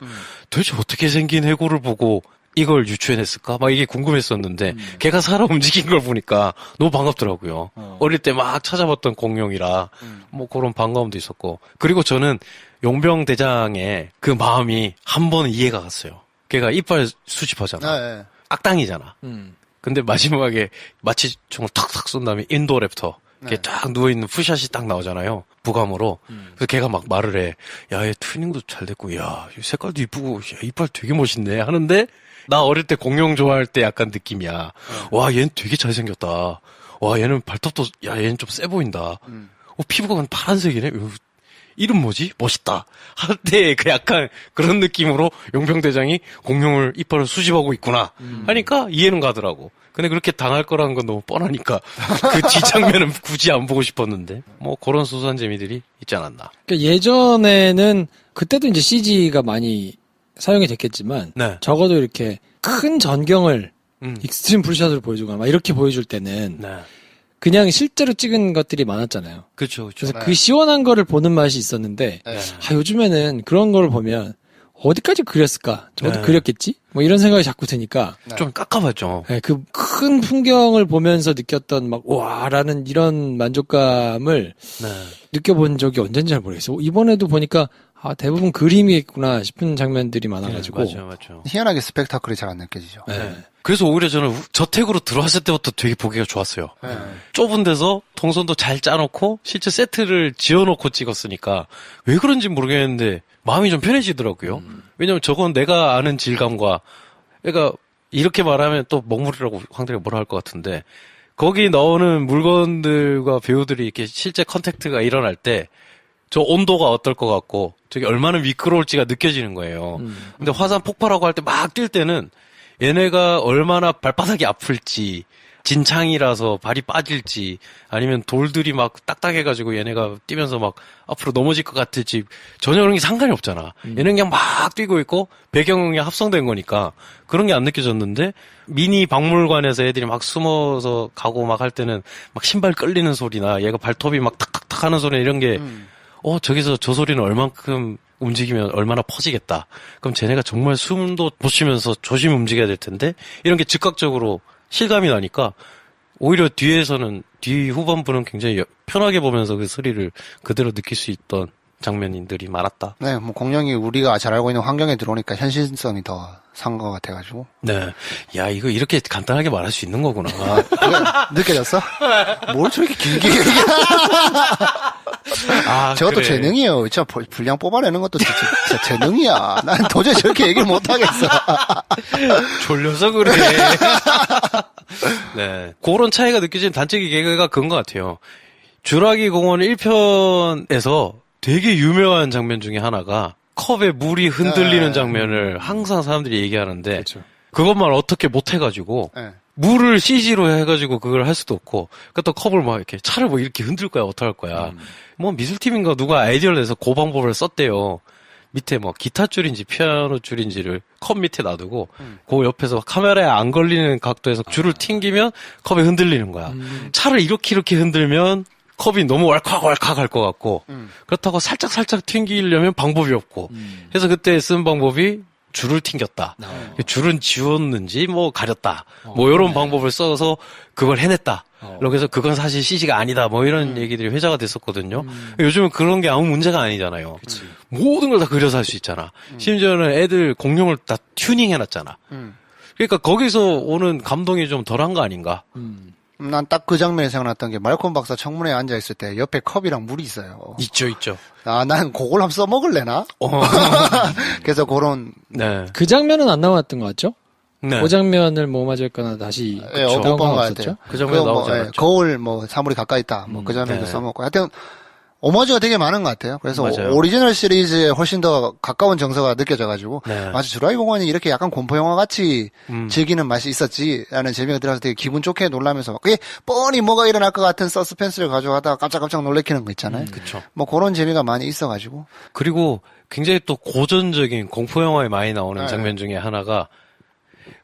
도대체 어떻게 생긴 해골을 보고 이걸 유추해냈을까? 막 이게 궁금했었는데 걔가 살아 움직인 걸 보니까 너무 반갑더라고요. 어릴 때 막 찾아봤던 공룡이라 뭐 그런 반가움도 있었고, 그리고 저는 용병대장의 그 마음이 한 번은 이해가 갔어요. 걔가 이빨 수집하잖아. 네. 악당이잖아. 근데 마지막에 마취총을 탁탁 쏜 다음에 인도랩터 걔 딱 누워있는 푸샷이 딱 나오잖아요. 부감으로. 그래서 걔가 막 말을 해. 야, 얘 튜닝도 잘 됐고, 야, 색깔도 이쁘고, 야, 이빨 되게 멋있네. 하는데, 나 어릴 때 공룡 좋아할 때 약간 느낌이야. 와, 얘는 되게 잘생겼다. 와, 얘는 발톱도, 야, 얘는 좀 세 보인다. 피부가 파란색이네? 이름 뭐지? 멋있다. 할 때 그 약간 그런 느낌으로 용병대장이 공룡을 이빨을 수집하고 있구나. 하니까 이해는 가더라고. 근데 그렇게 당할 거라는 건 너무 뻔하니까 그 뒷장면은 굳이 안 보고 싶었는데 뭐 그런 소소한 재미들이 있지 않았나. 그러니까 예전에는 그때도 이제 CG가 많이 사용이 됐겠지만 네. 적어도 이렇게 큰 전경을 익스트림 풀샷으로 보여주거나 막 이렇게 보여줄 때는 네. 그냥 실제로 찍은 것들이 많았잖아요. 그렇죠. 그래서 그 시원한 거를 보는 맛이 있었는데 요즘에는 그런 걸 보면 어디까지 그렸을까? 저도 그렸겠지? 뭐 이런 생각이 자꾸 드니까 좀 깝깝하죠. 네, 그 큰 풍경을 보면서 느꼈던 막 와라는 이런 만족감을 느껴본 적이 언젠지 잘 모르겠어요. 이번에도 보니까 대부분 그림이겠구나 싶은 장면들이 많아가지고 맞죠. 희한하게 스펙타클이 잘 안 느껴지죠. 네. 그래서 오히려 저는 저택으로 들어왔을 때부터 되게 보기가 좋았어요. 좁은 데서 동선도 잘 짜놓고 실제 세트를 지어놓고 찍었으니까 왜 그런지 모르겠는데 마음이 좀 편해지더라고요. 왜냐면 저건 내가 아는 질감과, 그러니까 이렇게 말하면 또 먹물이라고 황대리가 뭐라 할 것 같은데 거기 나오는 물건들과 배우들이 이렇게 실제 컨택트가 일어날 때 저 온도가 어떨 것 같고 저게 얼마나 미끄러울지가 느껴지는 거예요. 근데 화산 폭발하고 할 때 막 뛸 때는 얘네가 얼마나 발바닥이 아플지, 진창이라서 발이 빠질지, 아니면 돌들이 막 딱딱해가지고 얘네가 뛰면서 막 앞으로 넘어질 것 같을지 전혀 그런 게 상관이 없잖아. 얘는 그냥 막 뛰고 있고 배경이 합성된 거니까 그런 게 안 느껴졌는데 미니 박물관에서 애들이 막 숨어서 가고 막 할 때는 막 신발 끌리는 소리나 얘가 발톱이 막 탁탁탁 하는 소리 이런 게 저기서 저 소리는 얼만큼 움직이면 얼마나 퍼지겠다. 그럼 쟤네가 정말 숨도 못 쉬면서 조심히 움직여야 될 텐데 이런 게 즉각적으로 실감이 나니까 오히려 뒤 후반부는 굉장히 편하게 보면서 그 스릴을 그대로 느낄 수 있던 장면들이 많았다. 네, 뭐 공룡이 우리가 잘 알고 있는 환경에 들어오니까 현실성이 더 산 것 같아가지고. 네. 야, 이거 이렇게 간단하게 말할 수 있는 거구나. 느껴졌어? 뭘 저렇게 길게 얘기해? 저것도 그래. 재능이에요. 진짜 분량 뽑아내는 것도 진짜 재능이야. 난 도저히 저렇게 얘기를 못하겠어. 졸려서 그래. 네. 그런 차이가 느껴지는 단적인 개그가 그건 것 같아요. 주라기 공원 1편에서 되게 유명한 장면 중에 하나가 컵에 물이 흔들리는 장면을 항상 사람들이 얘기하는데 그렇죠. 그것만 어떻게 못해가지고 네. 물을 CG로 해가지고 그걸 할 수도 없고 그러니까 또 컵을 막 이렇게 차를 뭐 이렇게 흔들 거야 어떡할 거야 뭐 미술팀인가 누가 아이디어를 내서 그 방법을 썼대요. 밑에 뭐 기타 줄인지 피아노 줄인지를 컵 밑에 놔두고 그 옆에서 카메라에 안 걸리는 각도에서 줄을 튕기면 컵이 흔들리는 거야. 차를 이렇게 흔들면 컵이 너무 왈칵왈칵 할 것 같고 그렇다고 살짝 튕기려면 방법이 없고 그래서 그때 쓴 방법이 줄을 튕겼다. 줄은 지웠는지 뭐 가렸다. 뭐 이런 방법을 써서 그걸 해냈다. 그래서 그건 사실 CG가 아니다. 뭐 이런 얘기들이 회자가 됐었거든요. 요즘은 그런 게 아무 문제가 아니잖아요. 모든 걸 다 그려서 할 수 있잖아. 심지어는 애들 공룡을 다 튜닝해놨잖아. 그러니까 거기서 오는 감동이 좀 덜한 거 아닌가? 난 딱 그 장면이 생각났던 게 말콤 박사 청문회에 앉아있을 때 옆에 컵이랑 물이 있어요. 있죠. 난 그걸 한번 써먹을래나? 그래서 그런. 네. 그 장면은 안 나왔던 것 같죠? 네. 그 장면을 뭐 맞을거나 다시 예, 나온 없던 건 것 없었죠? 같아요. 그 장면 나오지 예, 않았죠. 거울 뭐 사물이 가까이 있다. 뭐 그 장면도 네. 써먹고. 하여튼 오마주가 되게 많은 것 같아요. 그래서 맞아요. 오리지널 시리즈에 훨씬 더 가까운 정서가 느껴져가지고 네. 마치 주라기 공원이 이렇게 약간 공포 영화 같이 즐기는 맛이 있었지라는 재미가 들어서 되게 기분 좋게 놀라면서 그게 뻔히 뭐가 일어날 것 같은 서스펜스를 가져가다가 깜짝깜짝 놀래키는 거 있잖아요. 그쵸. 뭐 그런 재미가 많이 있어가지고. 그리고 굉장히 또 고전적인 공포 영화에 많이 나오는 네. 장면 중에 하나가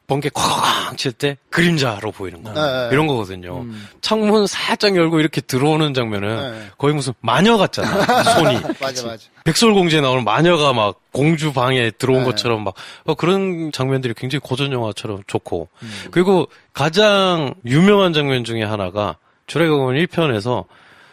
번개 쾅 칠 때 그림자로 보이는 거. 네. 이런 거거든요. 창문 살짝 열고 이렇게 들어오는 장면은 네. 거의 무슨 마녀 같잖아. 손이. 맞아. 백설공주에 나오는 마녀가 막 공주 방에 들어온 네. 것처럼 막 그런 장면들이 굉장히 고전 영화처럼 좋고. 그리고 가장 유명한 장면 중에 하나가 주라기 공원 1편에서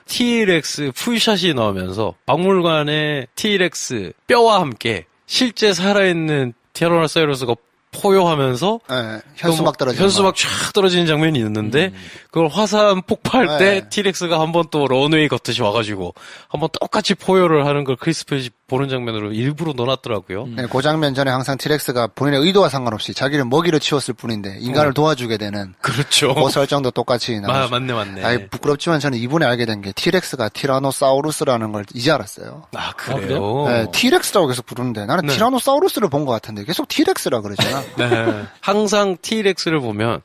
T-Rex 풀샷이 나오면서 박물관에 T-Rex 뼈와 함께 실제 살아있는 티라노사우루스가 포효하면서 네, 현수막 떨어지는 현수막 쫙 떨어지는 장면이 있는데 그걸 화산 폭파할 때 네. T-Rex가 한번 또 런웨이 걷듯이 와가지고 한번 똑같이 포효를 하는 걸 크리스 프렛이 보는 장면으로 일부러 넣어놨더라고요. 네, 그 장면 전에 항상 티렉스가 본인의 의도와 상관없이 자기를 먹이로 치웠을 뿐인데 인간을 도와주게 되는 그렇죠. 그 설정도 똑같이 나오죠. 맞네. 아니, 부끄럽지만 저는 이번에 알게 된 게 티렉스가 티라노사우루스라는 걸 이제 알았어요. 아, 그래요? 그래요? 네, 티렉스라고 계속 부르는데 나는 네. 티라노사우루스를 본 것 같은데 계속 티렉스라 그러잖아. 네. 항상 T-Rex를 보면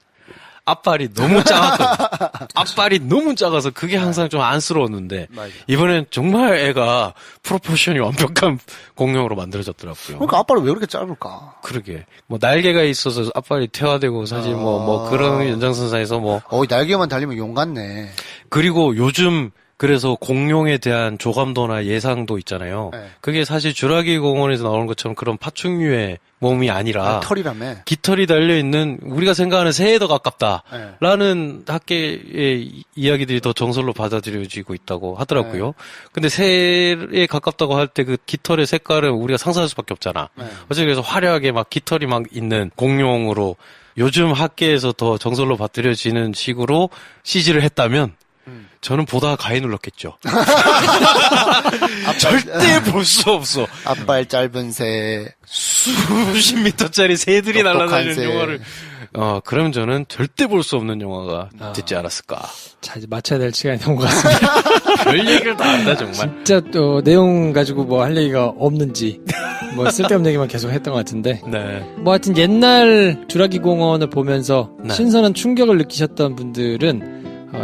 앞발이 너무 작았거든. 앞발이 너무 작아서 그게 항상 좀 안쓰러웠는데 이번엔 정말 애가 프로포션이 완벽한 공룡으로 만들어졌더라고요. 그러니까 앞발이 왜 그렇게 짧을까? 그러게. 뭐 날개가 있어서 앞발이 퇴화되고 사실 뭐 그런 연장선상에서 뭐 날개만 달리면 용 같네. 그리고 요즘 그래서 공룡에 대한 조감도나 예상도 있잖아요. 네. 그게 사실 주라기 공원에서 나오는 것처럼 그런 파충류의 몸이 아니라 털이라며. 깃털이 달려있는 우리가 생각하는 새에 더 네. 가깝다라는 학계의 이야기들이 더 정설로 받아들여지고 있다고 하더라고요. 네. 근데 새에 가깝다고 할 때 그 깃털의 색깔은 우리가 상상할 수밖에 없잖아. 네. 어쨌든 그래서 화려하게 막 깃털이 막 있는 공룡으로 요즘 학계에서 더 정설로 받아들여지는 식으로 CG를 했다면 저는 보다가 가위 눌렀겠죠. 절대 볼 수 없어. 앞발 짧은 새. 수십 미터짜리 새들이 똑똑한 날아다니는 새. 영화를 그럼 저는 절대 볼 수 없는 영화가 됐지 않았을까. 자, 이제 맞춰야 될 시간이 온 것 같습니다. 별 얘기를 다 한다 정말. 진짜 또 내용 가지고 뭐 할 얘기가 없는지 뭐 쓸데없는 얘기만 계속 했던 것 같은데 네. 뭐 하여튼 옛날 주라기 공원을 보면서 네. 신선한 충격을 느끼셨던 분들은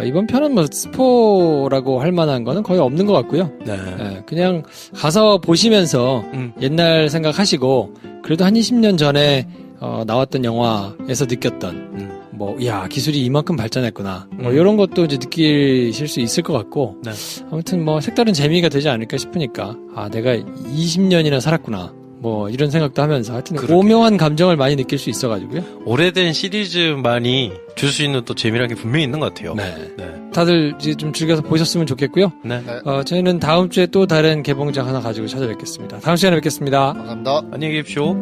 이번 편은 뭐 스포라고 할 만한 거는 거의 없는 것 같고요. 네. 예, 그냥 가서 보시면서 옛날 생각하시고 그래도 한 20년 전에 나왔던 영화에서 느꼈던 뭐, 야, 기술이 이만큼 발전했구나. 뭐, 이런 것도 이제 느끼실 수 있을 것 같고. 네. 아무튼 뭐, 색다른 재미가 되지 않을까 싶으니까. 아, 내가 20년이나 살았구나. 뭐, 이런 생각도 하면서. 하여튼, 그러게. 오묘한 감정을 많이 느낄 수 있어가지고요. 오래된 시리즈만이 줄 수 있는 또 재미라는 게 분명히 있는 것 같아요. 네. 네. 다들 이제 좀 즐겨서 보셨으면 좋겠고요. 네. 저희는 다음 주에 또 다른 개봉작 하나 가지고 찾아뵙겠습니다. 다음 시간에 뵙겠습니다. 감사합니다. 안녕히 계십시오.